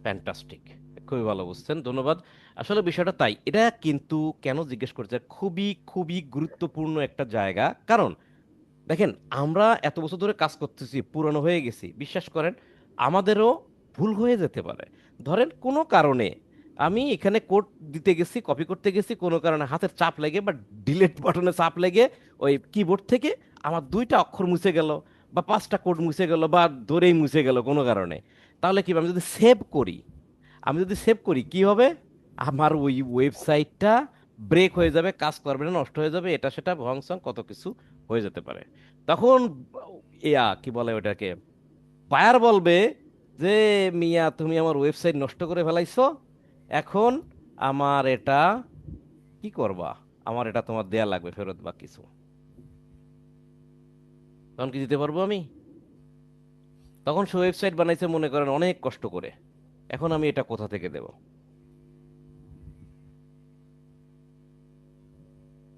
ফ্যান্টাস্টিক, খুবই ভালো বুঝছেন, ধন্যবাদ। আসলে বিষয়টা তাই, এটা কিন্তু কেন জিজ্ঞেস করছে, খুবই খুবই গুরুত্বপূর্ণ একটা জায়গা। কারণ দেখেন, আমরা এত বছর ধরে কাজ করতেছি, পুরানো হয়ে গেছি, বিশ্বাস করেন আমাদেরও ভুল হয়ে যেতে পারে। ধরেন কোনো কারণে আমি এখানে কোড দিতে গেছি, কপি করতে গেছি, কোনো কারণে হাতের চাপ লেগে বা ডিলিট বাটনে চাপ লেগে ওই কিবোর্ড থেকে আমার দুইটা অক্ষর মুছে গেল, বা পাঁচটা কোড মুছে গেল, বা ধরেই মুছে গেল কোনো কারণে। তাহলে কি হবে? আমি যদি সেভ করি কি হবে, আমার ওই ওয়েবসাইটটা ব্রেক হয়ে যাবে, কাজ করবে না, নষ্ট হয়ে যাবে, এটা সেটা ভংসং কত কিছু হয়ে যেতে পারে। তখন কি বলে ওটাকে, বায়ার বলবে যে মিয়া তুমি আমার ওয়েবসাইট নষ্ট করে ফেলাইছো, এখন আমার এটা কি করবা, আমার এটা তোমার দেয়া লাগবে ফেরত বা কিছু। তখন কি দিতে পারবো আমি? তখন সে ওয়েবসাইট বানাইছে মনে করেন অনেক কষ্ট করে, এখন আমি এটা কোথা থেকে দেব?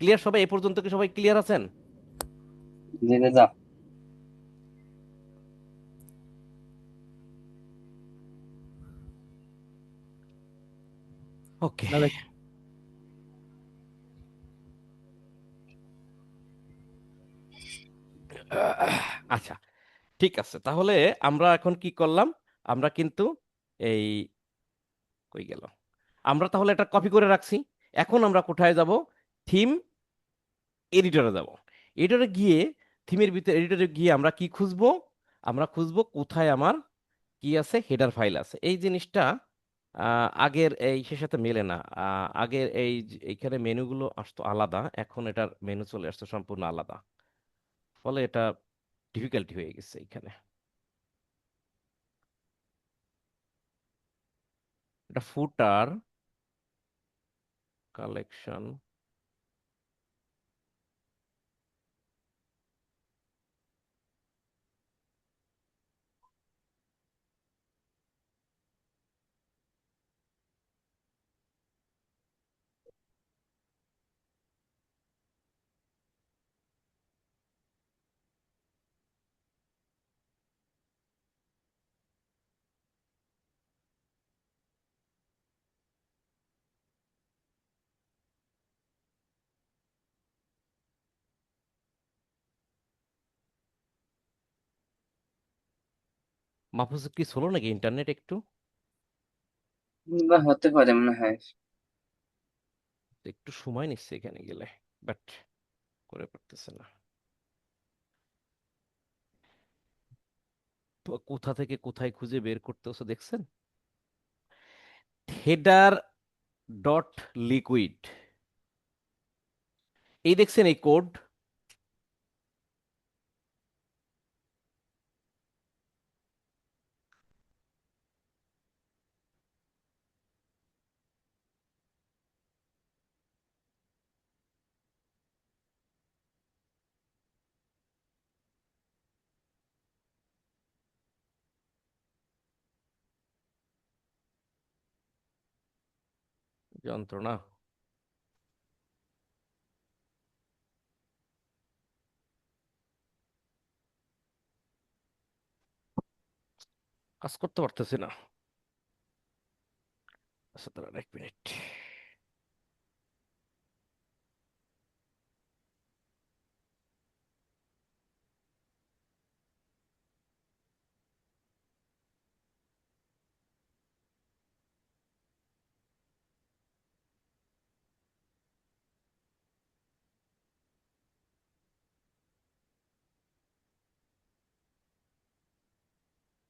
ক্লিয়ার সবাই? এ পর্যন্ত কি সবাই ক্লিয়ার আছেন? জি দাদা। ওকে। দাদা, আচ্ছা, ঠিক আছে, তাহলে আমরা এখন কি করলাম, আমরা কিন্তু এই কই গেল, আমরা তাহলে এটা কপি করে রাখছি। এখন আমরা কোথায় যাব? থিম এডিটরে যাব। এডিটরে গিয়ে, থিমের ভিতরে এডিটরে গিয়ে আমরা কি খুঁজবো? আমরা খুঁজবো কোথায় আমার কি আছে, হেডার ফাইল আছে। এই জিনিসটা আগের এই সে সাথে মেলে না। আগের এইখানে মেনুগুলো আসতো আলাদা, এখন এটার মেনু চলে আসছে সম্পূর্ণ আলাদা, ফলে এটা ডিফিকাল্টি হয়ে গেছে এখানে। এটা ফুটার কালেকশন, মাহফুজ কি হলো নাকি ইন্টারনেট একটু? বা হতে পারে মনে হয়। একটু সময় নিচ্ছে এখানে গেলে, বাট করে পারতেছে না। তো কোথা থেকে কোথায় খুঁজে বের করতে হচ্ছে দেখছেন? হেডার ডট লিকুইড, এই দেখছেন এই কোড, যন্ত্রণা। কাজ করতে পারতেছি না। আচ্ছা দাঁড়ান 1 মিনিট।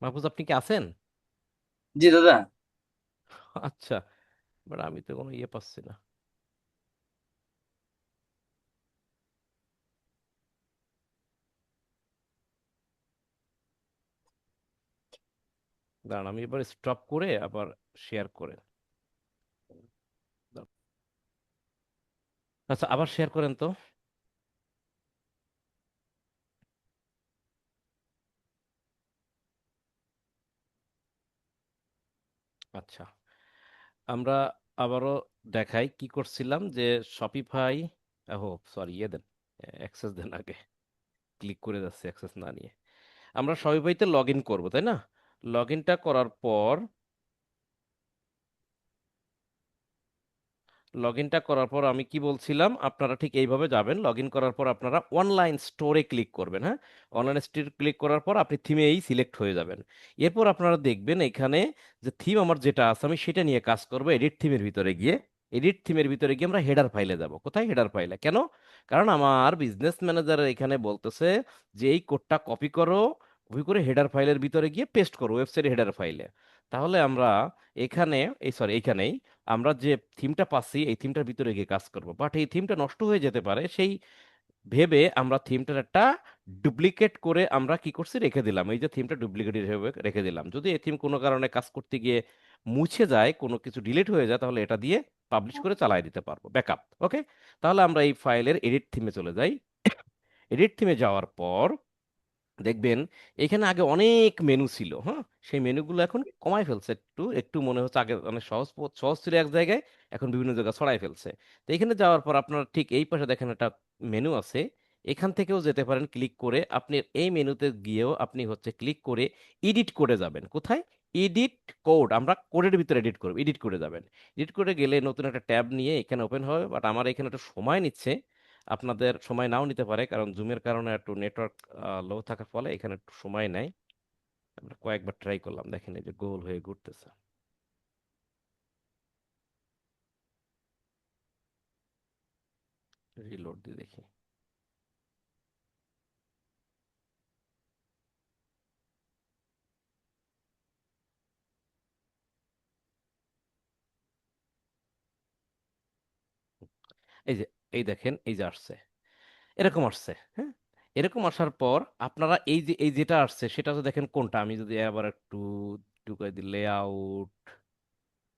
মাহফুজ আপনি কি আছেন? জি দাদা। আচ্ছা, বাট আমি তো কোনো ইয়ে পাচ্ছি না। দাঁড়ান আমি এবার স্টপ করে আবার শেয়ার করে। দাঁড়ান। আচ্ছা আবার শেয়ার করেন তো। আচ্ছা, আমরা আবারও দেখাই কি করছিলাম, যে শপিফাই, ও সরি ইয়ে দেন, অ্যাক্সেস দেন আগে। ক্লিক করে যাচ্ছে অ্যাক্সেস না নিয়ে। আমরা শপিফাইতে লগ ইন করবো, তাই না? লগ ইনটা করার পর, আমি কি বলছিলাম, আপনারা ঠিক এইভাবে যাবেন। লগ ইন করার পর আপনারা অনলাইন স্টোরে ক্লিক করবেন। হ্যাঁ, অনলাইন স্টোরে ক্লিক করার পর আপনি থিমেই সিলেক্ট হয়ে যাবেন। এরপর আপনারা দেখবেন এখানে যে থিম আমার যেটা আছে আমি সেটা নিয়ে কাজ করব। এডিট থিমের ভিতরে গিয়ে, আমরা হেডার ফাইলে যাব। কোথায় হেডার ফাইলে? কেন? কারণ আমার বিজনেস ম্যানেজার এখানে বলতেছে যে এই কোডটা কপি করো, কপি করে হেডার ফাইলের ভিতরে গিয়ে পেস্ট করো, ওয়েবসাইট হেডার ফাইলে। তাহলে আমরা এখানে, এইখানেই আমরা যে থিমটা পাচ্ছি এই থিমটার ভিতরে গিয়ে কাজ করব, বাট এই থিমটা নষ্ট হয়ে যেতে পারে সেই ভেবে আমরা থিমটার একটা ডুপ্লিকেট করে আমরা কি করছি, রেখে দিলাম। এই যে থিমটা ডুপ্লিকেট হিসেবে রেখে দিলাম। যদি এই থিম কোনো কারণে কাজ করতে গিয়ে মুছে যায়, কোনো কিছু ডিলিট হয়ে যায়, তাহলে এটা দিয়ে পাবলিশ করে চালাই দিতে পারবো, ব্যাকআপ। ওকে, তাহলে আমরা এই ফাইলের এডিট থিমে চলে যাই। এডিট থিমে যাওয়ার পর দেখবেন এখানে আগে অনেক মেনু ছিল। হ্যাঁ, সেই মেনুগুলো এখন কমায় ফেলছে, একটু একটু মনে হচ্ছে আগে অনেক সহজ সহজ ছিল এক জায়গায়, এখন বিভিন্ন জায়গায় ছড়াই ফেলছে। তো এখানে যাওয়ার পর আপনার ঠিক এই পাশে দেখেন একটা মেনু আছে, এখান থেকেও যেতে পারেন ক্লিক করে। আপনি এই মেনুতে গিয়েও আপনি হচ্ছে ক্লিক করে এডিট করে যাবেন। কোথায়? এডিট কোড, আমরা কোডের ভিতরে এডিট করব, এডিট করে যাবেন। এডিট করে গেলে নতুন একটা ট্যাব নিয়ে এখানে ওপেন হবে, বাট আমার এখানে একটু সময় নিচ্ছে। আপনাদের সময় নাও নিতে পারে, কারণ জুমের কারণে একটু নেটওয়ার্ক লো থাকার ফলে এখানে একটু সময় নেয়। আমরা কয়েকবার ট্রাই করলাম, দেখেন এই যে গোল হয়ে ঘুরতেছে। রিলোড দিয়ে দেখি। এই যে, এই দেখেন এই যে আসছে, এরকম আসছে। হ্যাঁ, এরকম আসার পর আপনারা এই যে এই যেটা আসছে সেটা তো দেখেন কোনটা। আমি যদি আবার একটু ঢুকাই দিই, layout,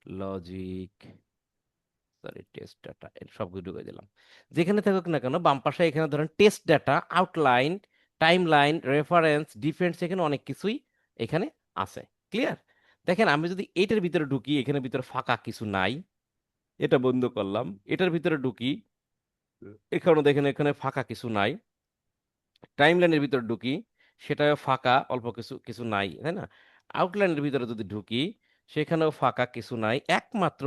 logic, sorry test data, এর সবগুলো ঢুকে দিলাম। যেখানে থাকুক না কেন বাম পাশে এখানে ধরেন test data, outline, time line, reference, defence, এখানে অনেক কিছুই এখানে আছে। ক্লিয়ার? দেখেন আমি যদি এটার ভিতরে ঢুকি, এখানে ভিতরে ফাঁকা কিছু নাই, এটা বন্ধ করলাম। এটার ভিতরে ঢুকি, এখানে দেখেন এখানে ফাঁকা কিছু নাই। টাইম লাইনের ভিতরে ঢুকি, সেটাও ফাঁকা অল্প কিছু কিছু নাই, তাই না? আউটলাইনের ভিতরে যদি ঢুকি, সেখানেও ফাঁকা কিছু নাই। একমাত্র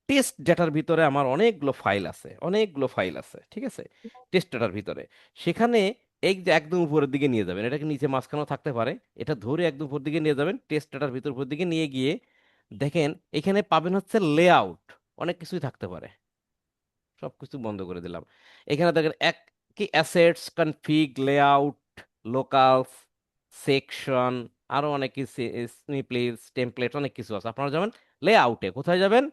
টেস্ট ডেটার ভিতরে আমার অনেকগুলো ফাইল আছে, অনেকগুলো ফাইল আছে, ঠিক আছে? টেস্ট ডেটার ভিতরে, সেখানে এই যে একদম উপরের দিকে নিয়ে যাবেন, এটাকে নিচে মাঝখানেও থাকতে পারে, এটা ধরে একদম উপর দিকে নিয়ে যাবেন, টেস্ট ডেটার ভিতর উপর দিকে নিয়ে গিয়ে দেখেন এখানে পাবেন হচ্ছে লেআউট, অনেক কিছুই থাকতে পারে। সবকিছু বন্ধ করে দিলাম। এখানে দেখেন এক কি assets, config, layout, locals, section, আরো অনেক কিছু, স্নিপেটস, টেমপ্লেট, অনেক কিছু আছে। আপনারা যাবেন লেআউটে। কোথায় যাবেন?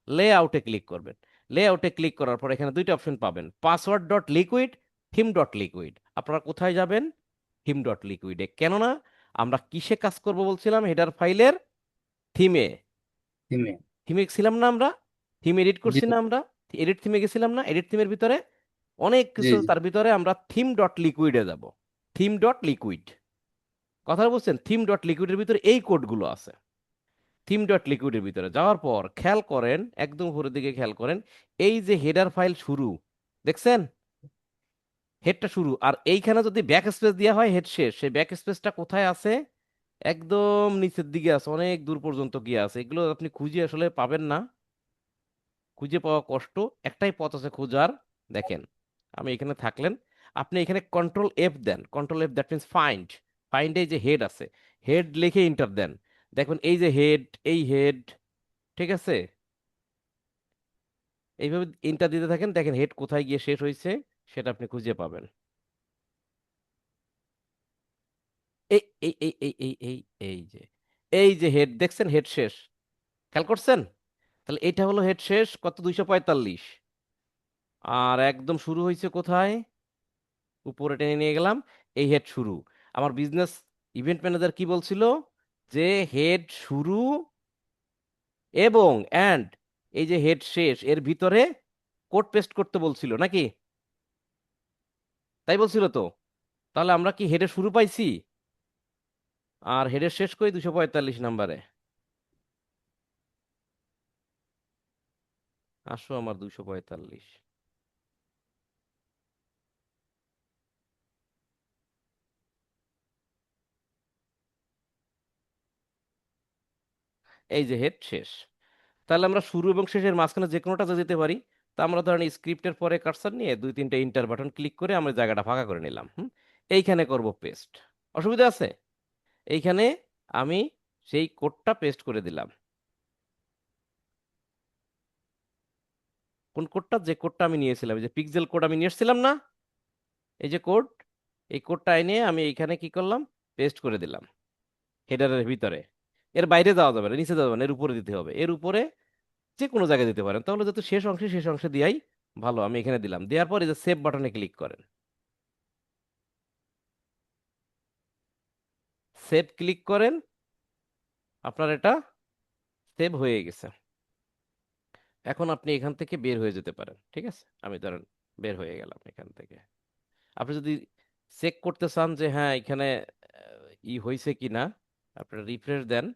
লেআউটে ক্লিক করবেন। লেআউটে ক্লিক করার পর এখানে দুইটা অপশন পাবেন, password dot liquid, theme dot liquid. আপনারা কোথায় যাবেন? থিম ডট লিকুইডে। কেননা আমরা কিসে কাজ করব বলছিলাম? হেডার ফাইলের থিমে। থিমে। থিমে ছিলাম না আমরা? থিম এডিট জি করছি না আমরা? এডিট থিমে গেছিলাম না? এডিট থিমের ভিতরে অনেক জি কিছু, জি। তার ভিতরে আমরা থিম ডট লিকুইডে যাব। থিম ডট লিকুইড, কথা বলছেন? থিম ডট লিকুইডের ভিতরে এই কোডগুলো আছে। থিম ডট লিকুইডের ভিতরে যাওয়ার পর খেয়াল করেন, একদম উপরের দিকে খেয়াল করেন, এই যে হেডার ফাইল শুরু, দেখছেন? হেডটা শুরু, আর এইখানে যদি ব্যাক স্পেস দেওয়া হয় হেড শেষ। সেই ব্যাক স্পেসটা কোথায় আছে? একদম নিচের দিকে আছে, অনেক দূর পর্যন্ত গিয়ে আছে। এগুলো আপনি খুঁজে আসলে পাবেন না, খুঁজে পাওয়া কষ্ট। একটাই পথ আছে খোঁজার। দেখেন, আমি এখানে থাকলেন, আপনি এখানে কন্ট্রোল এফ দেন, control F, that means find. ফাইন্ডে যে হেড আছে, হেড লিখে ইন্টার দেন। দেখুন এই যে হেড, এই হেড, ঠিক আছে? এইভাবে ইন্টার দিতে থাকেন, দেখেন হেড কোথায় গিয়ে শেষ হয়েছে সেটা আপনি খুঁজে পাবেন। এই এই এই এই এই এই এই যে, এই যে হেড দেখছেন, হেড শেষ, খেয়াল করছেন? তাহলে এটা হলো হেড শেষ, কত, 245। আর একদম শুরু হয়েছে কোথায়? উপরে টেনে নিয়ে গেলাম, এই হেড শুরু। আমার বিজনেস ইভেন্ট ম্যানেজার কি বলছিল? যে হেড শুরু এবং এন্ড, এই যে হেড শেষ, এর ভিতরে কোড পেস্ট করতে বলছিল নাকি? তাই বলছিল তো। তাহলে আমরা কি হেডের শুরু পাইছি আর হেডের শেষ করি 245 নাম্বারে? আসো আমার 245। এই যে হেড শেষ। তাহলে আমরা শুরু এবং শেষের মাঝখানে যে কোনোটাতে যেতে পারি। তা আমরা ধরেন স্ক্রিপ্টের পরে কার্সর নিয়ে দুই তিনটা ইন্টার বাটন ক্লিক করে আমরা জায়গাটা ফাঁকা করে নিলাম। এইখানে করব পেস্ট। অসুবিধা আছে? এইখানে আমি সেই কোডটা পেস্ট করে দিলাম। কোন কোডটা? যে কোডটা আমি নিয়েছিলাম, এই যে পিক্সেল কোড আমি নিয়ে এসেছিলাম না, এই যে কোড, এই কোডটা এনে আমি এইখানে কি করলাম, পেস্ট করে দিলাম হেডারের ভিতরে। এর বাইরে যাওয়া যাবে না, নিচে যাওয়া যাবে না, এর উপরে দিতে হবে। এর উপরে যে কোনো জায়গায় দিতে পারেন, তাহলে যত শেষ অংশে শেষ অংশে দিয়াই ভালো। আমি এখানে দিলাম, দেওয়ার পর এই যে সেভ বাটনে ক্লিক করেন। সেভ ক্লিক করেন, আপনার এটা সেভ হয়ে গেছে। এখন আপনি এখান থেকে বের হয়ে যেতে পারেন, ঠিক আছে? আমি ধরেন বের হয়ে গেলাম এখান থেকে। আপনি যদি চেক করতে চান যে হ্যাঁ এখানে ই হয়েছে কিনা, আপনারা রিফ্রেশ দেন।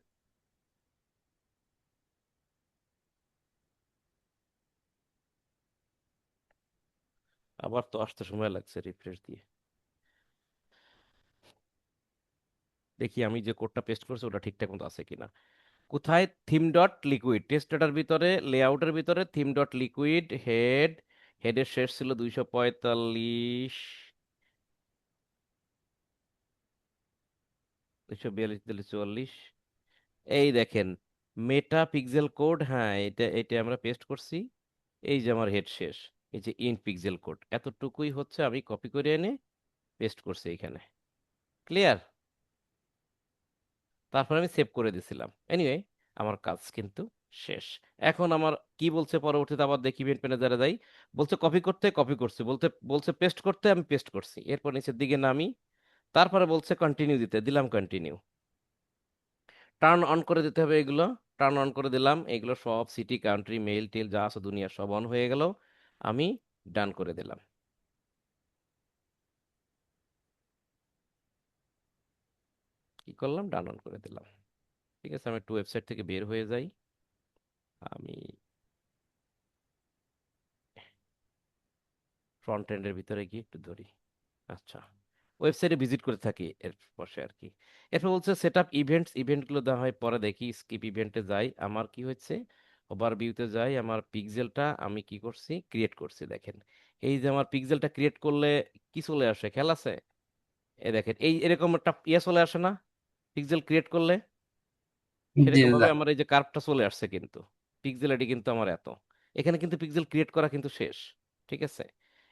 আবার তো আসতে সময় লাগছে রিফ্রেশ দিয়ে। দেখি আমি যে কোডটা পেস্ট করছি ওটা ঠিকঠাক মতো আছে কিনা। কোথায়? থিম ডট লিকুইড, টেস্ট ডাটার ভিতরে, লেআউটের ভিতরে থিম ডট লিকুইড হেড। হেডের শেষ ছিল 245, 242, 44। এই দেখেন মেটা পিক্সেল কোড, হ্যাঁ এটা এটা আমরা পেস্ট করছি। এই যে আমার হেড শেষ, এই যে ইন পিক্সেল কোড, এতটুকুই হচ্ছে আমি কপি করে এনে পেস্ট করছি এখানে। ক্লিয়ার? তারপর আমি সেভ করে দিছিলাম। এনিওয়ে, আমার কাজ কিন্তু শেষ। এখন আমার কি বলছে পরবর্তীতে, আবার দেখি ইভেন্ট ম্যানেজারে যাই। বলছে কপি করতে, কপি করছি। বলছে পেস্ট করতে, আমি পেস্ট করছি। এরপর নিচের দিকে নামি, তারপরে বলছে কন্টিনিউ দিতে, দিলাম কন্টিনিউ। টার্ন অন করে দিতে হবে এগুলো। টার্ন অন করে দিলাম, এগুলো সব সিটি কান্ট্রি মেইল টেল যা আছে দুনিয়া সব অন হয়ে গেল। আমি ডান করে দিলাম। কি করলাম? ডান অন করে দিলাম। ঠিক আছে, আমি একটু ওয়েবসাইট থেকে বের হয়ে যাই। আমি ফ্রন্ট এন্ডের ভিতরে গিয়ে একটু ধরি। আচ্ছা, ওয়েবসাইটে ভিজিট করে থাকি এর বসে আর কি। এরপর বলছে সেট আপ ইভেন্টস, ইভেন্টগুলো দেওয়া হয় পরে, দেখি স্কিপ ইভেন্টে যাই। আমার কি হচ্ছে, ওভারভিউতে যাই। আমার পিক্সেলটা আমি কি করছি, ক্রিয়েট করছি। দেখেন এই যে আমার পিক্সেলটা ক্রিয়েট করলে কি চলে আসে, খেয়াল আছে? এ দেখেন এই এরকম একটা ইয়ে চলে আসে না পিক্সেল ক্রিয়েট করলে? জি সেরকম ভাবে দাদা। আমার এই যে কার্ভটা চলে আসছে কিন্তু। পিক্সেল এটি কিন্তু আমার এত, এখানে কিন্তু পিক্সেল ক্রিয়েট করা কিন্তু শেষ। ঠিক আছে,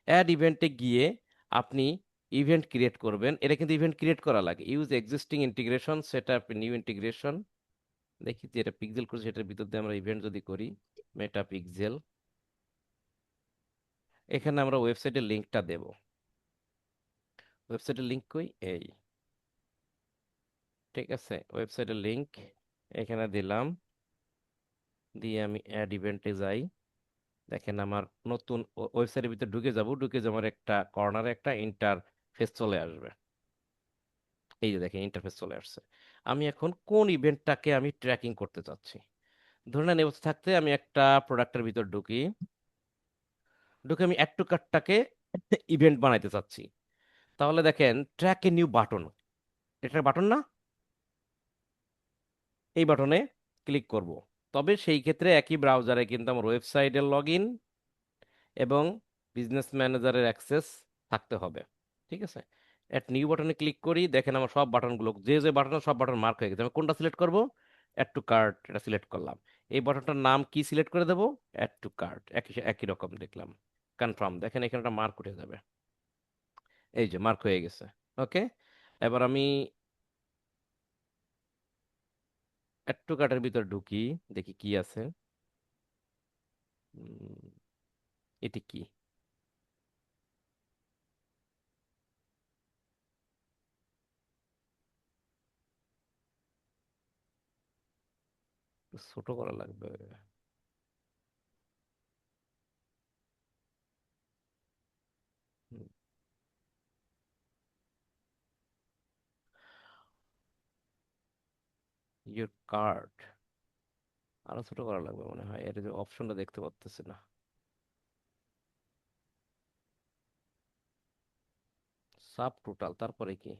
অ্যাড ইভেন্টে গিয়ে আপনি ইভেন্ট ক্রিয়েট করবেন। এটা কিন্তু ইভেন্ট ক্রিয়েট করা লাগে। Use existing integration, set up new integration. দেখি যে এটা পিক্সেল করছে, সেটার ভিতর দিয়ে আমরা ইভেন্ট যদি করি, মেটা পিক্সেল, এখানে আমরা ওয়েবসাইটের লিঙ্কটা দেব। ওয়েবসাইটের লিঙ্ক কই, এই, ঠিক আছে, ওয়েবসাইটের লিঙ্ক এখানে দিলাম। দিয়ে আমি অ্যাড ইভেন্টে যাই। দেখেন আমার নতুন ওয়েবসাইটের ভিতরে ঢুকে যাব, ঢুকে যে আমার একটা কর্নারে একটা ইন্টারফেস চলে আসবে। এই যে দেখেন ইন্টারফেস চলে আসছে। আমি এখন কোন ইভেন্টটাকে আমি ট্র্যাকিং করতে চাচ্ছি। ধরে নেন এই অবস্থা থাকতে আমি একটা প্রোডাক্টের ভিতর ঢুকি, ঢুকে আমি অ্যাড টু কার্টটাকে ইভেন্ট বানাইতে চাচ্ছি। তাহলে দেখেন ট্র্যাক এ নিউ বাটন, এটা বাটন না? এই বাটনে ক্লিক করব। তবে সেই ক্ষেত্রে একই ব্রাউজারে কিন্তু আমার ওয়েবসাইটের লগ ইন এবং বিজনেস ম্যানেজারের অ্যাক্সেস থাকতে হবে। ঠিক আছে, অ্যাট নিউ বাটনে ক্লিক করি, দেখেন আমার সব বাটনগুলো যে যে বাটন সব বাটন মার্ক হয়ে গেছে। আমি কোনটা সিলেক্ট করব? অ্যাড টু কার্ট, এটা সিলেক্ট করলাম। এই বাটনটার নাম কি সিলেক্ট করে দেবো? Add to cart. একই একই রকম দেখলাম। কনফার্ম, দেখেন এখানে একটা মার্ক উঠে যাবে। এই যে মার্ক হয়ে গেছে। ওকে, এবার আমি অ্যাড টু কার্টের ভিতর ঢুকি, দেখি কি আছে। উম, এটি কি? ছোট করা লাগবে। ইউর কার্ড আরো ছোট করা লাগবে মনে হয়, এর যে অপশনটা দেখতে পাচ্তেছি না। সাব টোটাল, তারপরে কি?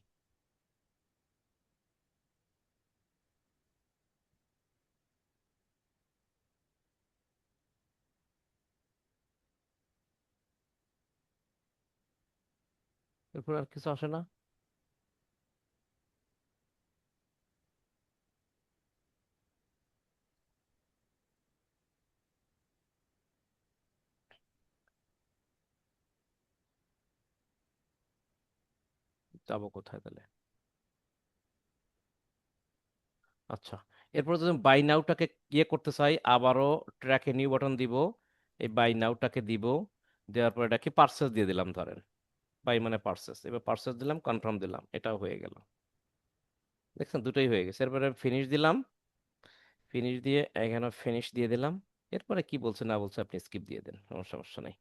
এরপর আর কিছু আসে না। যাবো কোথায় তাহলে? আচ্ছা, এরপর যদি বাই নাউটাকে ইয়ে করতে চাই, আবারও ট্র্যাকে নিউ বাটন দিব, এই বাই নাউটাকে দিব, দেওয়ার পর এটাকে পার্সেস দিয়ে দিলাম ধরেন। বাই মানে পার্সেস, এবার পার্সেস দিলাম, কনফার্ম দিলাম, এটাও হয়ে গেল। দেখছেন দুটোই হয়ে গেছে। এরপরে ফিনিশ দিলাম, ফিনিশ দিয়ে এখানে ফিনিশ দিয়ে দিলাম। এরপরে কি বলছে না বলছে আপনি স্কিপ দিয়ে দেন, কোনো সমস্যা নেই।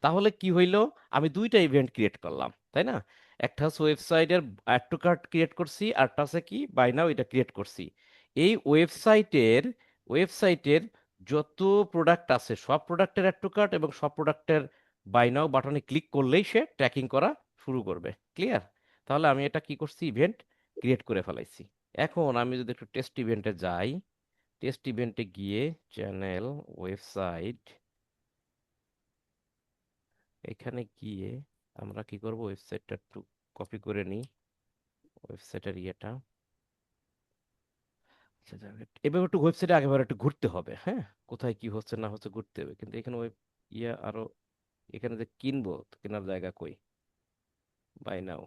তাহলে কি হইলো? আমি দুইটা ইভেন্ট ক্রিয়েট করলাম, তাই না? একটা হচ্ছে ওয়েবসাইটের অ্যাড টু কার্ট ক্রিয়েট করছি, আরটা হচ্ছে কি বাই নাও, এটা ক্রিয়েট করছি। এই ওয়েবসাইটের যত প্রোডাক্ট আছে সব প্রোডাক্টের অ্যাড টু কার্ট এবং সব প্রোডাক্টের বাই নাও বাটনে ক্লিক করলেই সে ট্র্যাকিং করা শুরু করবে। ক্লিয়ার? তাহলে আমি এটা কি করছি, ইভেন্ট ক্রিয়েট করে ফেলাইছি। এখন আমি যদি একটু টেস্ট ইভেন্টে যাই, টেস্ট ইভেন্টে গিয়ে চ্যানেল ওয়েবসাইট, এখানে গিয়ে আমরা কি করব, ওয়েবসাইটটা একটু কপি করে নিই, ওয়েবসাইটের ইয়েটা। আচ্ছা, যাক, এভাবে একটু ওয়েবসাইটে আগেবার একটু ঘুরতে হবে, হ্যাঁ, কোথায় কি হচ্ছে না হচ্ছে ঘুরতে হবে। কিন্তু এখানে ওয়েব ইয়ে আরো, এখানে যে কিনবো তো কেনার জায়গা কই? Buy now,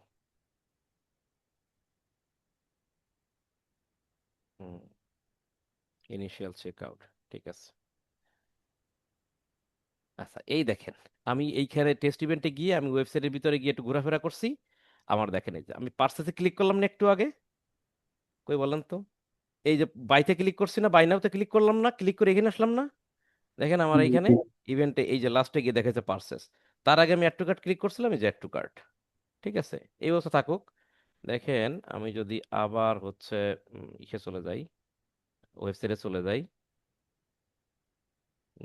hmm, initial check out, ঠিক আছে। আচ্ছা, এই দেখেন আমি এইখানে টেস্ট ইভেন্টে গিয়ে আমি ওয়েবসাইটের ভিতরে গিয়ে একটু ঘোরাফেরা করছি। আমার দেখেন এই যে আমি পার্সেসে ক্লিক করলাম না একটু আগে, কই বলেন তো? এই যে বাইতে ক্লিক করছি না, বাই নাওতে ক্লিক করলাম না, ক্লিক করে এখানে আসলাম না, দেখেন আমার এইখানে ইভেন্টে এই যে লাস্টে গিয়ে দেখাচ্ছে পার্সেস। তার আগে আমি অ্যাড টু কার্ট ক্লিক করছিলাম, এই যে অ্যাড টু কার্ট। ঠিক আছে, এই অবস্থা থাকুক। দেখেন আমি যদি আবার হচ্ছে ইসে চলে যাই, ওয়েবসাইটে চলে যাই,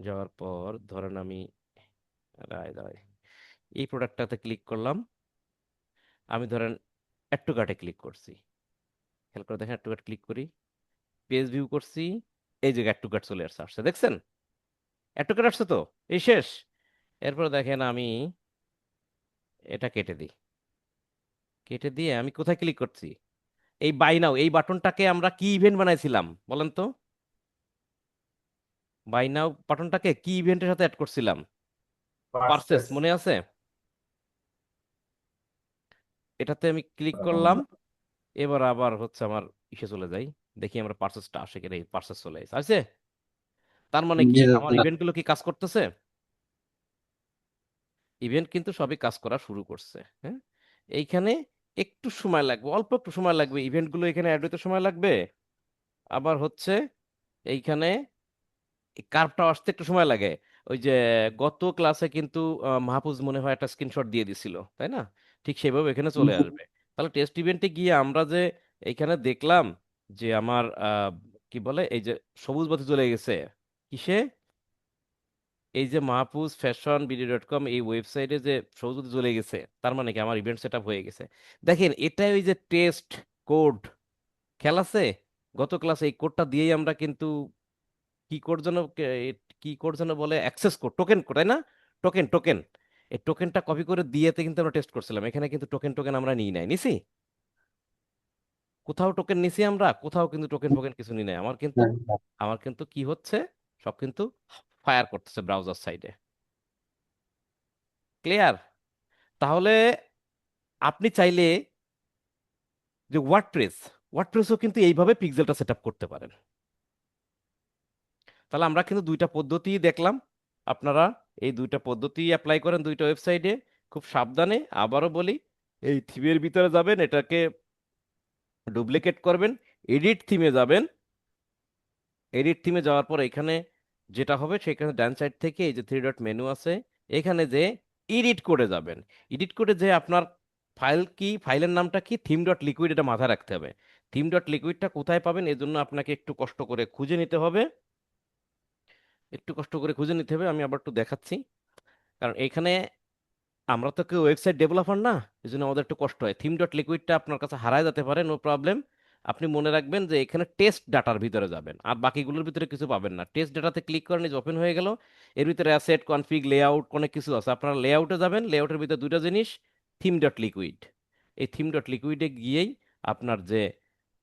যাওয়ার পর ধরেন আমি দাঁড়ায় দাঁড়ায় এই প্রোডাক্টটাতে ক্লিক করলাম, আমি ধরেন অ্যাড টু কার্টে ক্লিক করছি। খেয়াল করে দেখেন, অ্যাড টু কার্ট ক্লিক করি, পেজ ভিউ করছি, এই যে অ্যাড টু কার্ট চলে আসছে, দেখছেন? অ্যাড টু কার্ট আসছে তো, এই শেষ। এরপর দেখেন আমি এটা কেটে দিই, কেটে দিয়ে আমি কোথায় ক্লিক করছি? এই বাই নাও এই বাটনটাকে আমরা কি ইভেন্ট বানাইছিলাম বলেন তো? বাই নাও বাটনটাকে কি ইভেন্টের সাথে অ্যাড করছিলাম? Purchase, purchase. মনে আছে? এটাতে আমি ক্লিক করলাম। এবার আবার হচ্ছে আমার ইসে চলে যাই, দেখি আমরা পার্সেসটা আসে কিনা। এই পার্সেস চলে এসেছে, আছে। তার মানে কি আমার ইভেন্টগুলো কি কাজ করতেছে? ইভেন্ট কিন্তু সবই কাজ করা শুরু করছে, হ্যাঁ। এইখানে একটু সময় লাগবে, অল্প একটু সময় লাগবে, ইভেন্টগুলো এখানে অ্যাড হইতে সময় লাগবে। আবার হচ্ছে এইখানে এই কার্ভটা আসতে একটু সময় লাগে। ওই যে গত ক্লাসে কিন্তু মাহফুজ মনে হয় একটা স্ক্রিনশট দিয়ে দিছিল, তাই না? ঠিক সেভাবে এখানে চলে আসবে। তাহলে টেস্ট ইভেন্টে গিয়ে আমরা যে এইখানে দেখলাম যে আমার কি বলে এই যে সবুজ বাতি চলে গেছে কিসে, এই যে Mahfuz fashion BD dot com এই ওয়েবসাইটে যে সবুজ বাতি চলে গেছে, তার মানে কি আমার ইভেন্ট সেট আপ হয়ে গেছে। দেখেন এটা ওই যে টেস্ট কোড খেয়াল আছে, গত ক্লাসে এই কোডটা দিয়েই আমরা কিন্তু কি কোড যেন কি কোড যেন বলে, অ্যাক্সেস কোড, টোকেন কোড, তাই না? টোকেন টোকেন, এই টোকেনটা কপি করে দিয়েতে কিন্তু আমরা টেস্ট করছিলাম। এখানে কিন্তু টোকেন টোকেন আমরা নিই নাই, নিছি? কোথাও টোকেন নিছি আমরা, কোথাও কিন্তু টোকেন ফোকেন কিছু নিই নাই। আমার কিন্তু কি হচ্ছে, সব কিন্তু ফায়ার করতেছে ব্রাউজার সাইডে। ক্লিয়ার? তাহলে আপনি চাইলে যে ওয়ার্ডপ্রেসও কিন্তু এইভাবে পিক্সেলটা সেট আপ করতে পারেন। তাহলে আমরা কিন্তু দুইটা পদ্ধতি দেখলাম। আপনারা এই দুইটা পদ্ধতি অ্যাপ্লাই করেন দুইটা ওয়েবসাইটে, খুব সাবধানে। আবারও বলি, এই থিমের ভিতরে যাবেন, এটাকে ডুপ্লিকেট করবেন, এডিট থিমে যাবেন। এডিট থিমে যাওয়ার পর এখানে যেটা হবে, সেখানে ডান সাইড থেকে এই যে থ্রি ডট মেনু আছে, এখানে যে এডিট করে যাবেন। এডিট করে যে আপনার ফাইলের নামটা কি, থিম ডট লিকুইড, এটা মাথায় রাখতে হবে। থিম ডট লিকুইডটা কোথায় পাবেন, এজন্য আপনাকে একটু কষ্ট করে খুঁজে নিতে হবে, একটু কষ্ট করে খুঁজে নিতে হবে। আমি আবার একটু দেখাচ্ছি, কারণ এখানে আমরা তো কেউ ওয়েবসাইট ডেভেলপার না, এই জন্য আমাদের একটু কষ্ট হয়। থিম ডট লিকুইডটা আপনার কাছে হারায় যেতে পারে, নো প্রবলেম। আপনি মনে রাখবেন যে এখানে টেস্ট ডাটার ভিতরে যাবেন, আর বাকিগুলোর ভিতরে কিছু পাবেন না। টেস্ট ডাটাতে ক্লিক করেন, ওপেন হয়ে গেল। এর ভিতরে অ্যাসেট, কনফিগ, লেআউট, অনেক কিছু আছে। আপনারা লেআউটে যাবেন, লেআউটের ভিতরে দুইটা জিনিস, থিম ডট লিকুইড। এই থিম ডট লিকুইডে গিয়েই আপনার যে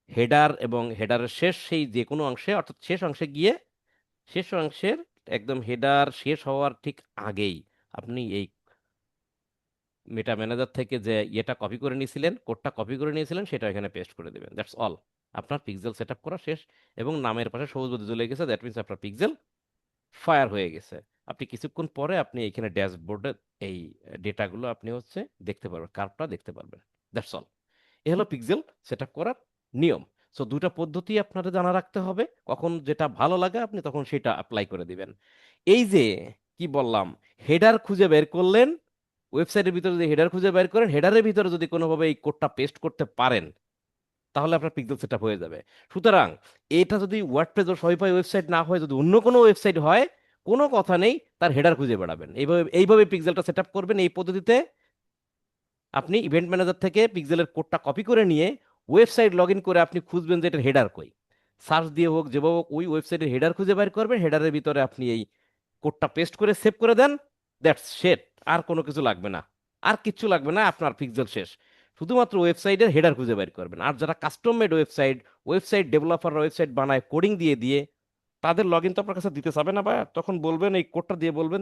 হেডার এবং হেডারের শেষ, সেই যে কোনো অংশে, অর্থাৎ শেষ অংশে গিয়ে, শেষ অংশের একদম হেডার শেষ হওয়ার ঠিক আগেই আপনি এই মেটা ম্যানেজার থেকে যে ইয়েটা কপি করে নিয়েছিলেন, কোডটা কপি করে নিয়েছিলেন, সেটা এখানে পেস্ট করে দিবেন। That's all. আপনার পিক্সেল সেট আপ করা শেষ। এবং নামের পাশে সবুজ বাতি জ্বলে গেছে, দ্যাট মিনস আপনার পিক্সেল ফায়ার হয়ে গেছে। আপনি কিছুক্ষণ পরে আপনি এখানে ড্যাশবোর্ডে এই ডেটাগুলো আপনি হচ্ছে দেখতে পারবেন, কার্ভটা দেখতে পারবেন। That's all. এ হলো পিক্সেল সেট আপ করার নিয়ম। সো দুটা পদ্ধতি আপনারা জানা রাখতে হবে, কখন যেটা ভালো লাগে আপনি তখন সেটা অ্যাপ্লাই করে দিবেন। এই যে কি বললাম, হেডার খুঁজে বের করলেন, ওয়েবসাইটের ভিতরে যদি হেডার খুঁজে বের করেন, হেডারের ভিতরে যদি কোনোভাবে এই কোডটা পেস্ট করতে পারেন, তাহলে আপনার পিক্সেল সেটআপ হয়ে যাবে। সুতরাং এটা যদি ওয়ার্ডপ্রেস ও শপিফাই ওয়েবসাইট না হয়, যদি অন্য কোনো ওয়েবসাইট হয়, কোনো কথা নেই, তার হেডার খুঁজে বেড়াবেন। এইভাবে এইভাবে পিক্সেলটা সেটআপ করবেন। এই পদ্ধতিতে আপনি ইভেন্ট ম্যানেজার থেকে পিক্সেলের কোডটা কপি করে নিয়ে ওয়েবসাইট লগ ইন করে আপনি খুঁজবেন যে এটার হেডার কই। সার্চ দিয়ে হোক, যেভাবে হোক, ওই ওয়েবসাইটের হেডার খুঁজে বের করবেন, হেডারের ভিতরে আপনি এই কোডটা পেস্ট করে সেভ করে দেন। দ্যাটস শেট। আর কোনো কিছু লাগবে না, আর কিচ্ছু লাগবে না, আপনার পিক্সেল শেষ। শুধুমাত্র ওয়েবসাইটের হেডার খুঁজে বের করবেন। আর যারা custom made website developer website বানায় কোডিং দিয়ে দিয়ে, তাদের লগ ইন তো আপনার কাছে দিতে চাবে না, বা তখন বলবেন, এই কোডটা দিয়ে বলবেন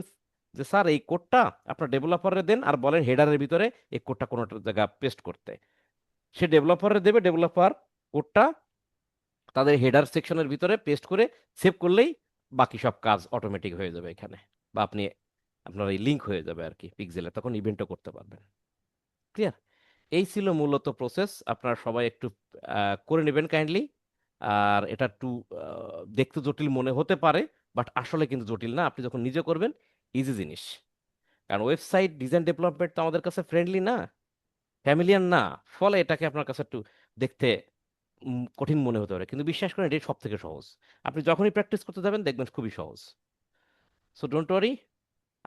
যে স্যার এই কোডটা আপনার ডেভেলপারে দেন, আর বলেন হেডারের ভিতরে এই কোডটা কোনো একটা জায়গা পেস্ট করতে। সে ডেভেলপারে দেবে, ডেভেলপার কোডটা তাদের হেডার সেকশনের ভিতরে পেস্ট করে সেভ করলেই বাকি সব কাজ অটোমেটিক হয়ে যাবে এখানে। বা আপনি আপনার এই লিঙ্ক হয়ে যাবে আর কি পিক্সেলে, তখন ইভেন্টও করতে পারবেন। ক্লিয়ার? এই ছিল মূলত প্রসেস। আপনারা সবাই একটু করে নেবেন কাইন্ডলি। আর এটা একটু দেখতে জটিল মনে হতে পারে, বাট আসলে কিন্তু জটিল না। আপনি যখন নিজে করবেন, ইজি জিনিস। কারণ ওয়েবসাইট ডিজাইন ডেভেলপমেন্ট তো আমাদের কাছে ফ্রেন্ডলি না, ফ্যামিলিয়ার না। ফলে এটাকে আপনার কাছে একটু দেখতে কঠিন মনে হতে পারে, কিন্তু বিশ্বাস করেন এটাই সব থেকে সহজ। আপনি যখনই প্র্যাকটিস করতে যাবেন দেখবেন খুবই সহজ। সো ডোন্ট ওয়ারি,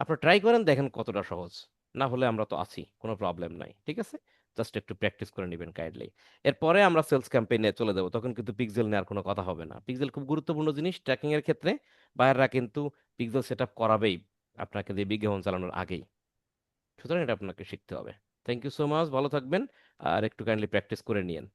আপনারা ট্রাই করেন, দেখেন কতটা সহজ। না হলে আমরা তো আছি, কোনো প্রবলেম নাই, ঠিক আছে? জাস্ট একটু প্র্যাকটিস করে নেবেন কাইন্ডলি। এরপরে আমরা সেলস ক্যাম্পেইনে চলে যাবো, তখন কিন্তু পিক্সেল নেওয়ার কোনো কথা হবে না। পিক্সেল খুব গুরুত্বপূর্ণ জিনিস ট্র্যাকিং এর ক্ষেত্রে। বাইরেরা কিন্তু পিক্সেল সেট আপ করাবেই আপনাকে দিয়ে বিজ্ঞাপন চালানোর আগেই। সুতরাং এটা আপনাকে শিখতে হবে। থ্যাংক ইউ সো মাচ, ভালো থাকবেন। আর একটু কাইন্ডলি প্র্যাকটিস করে নিয়েন।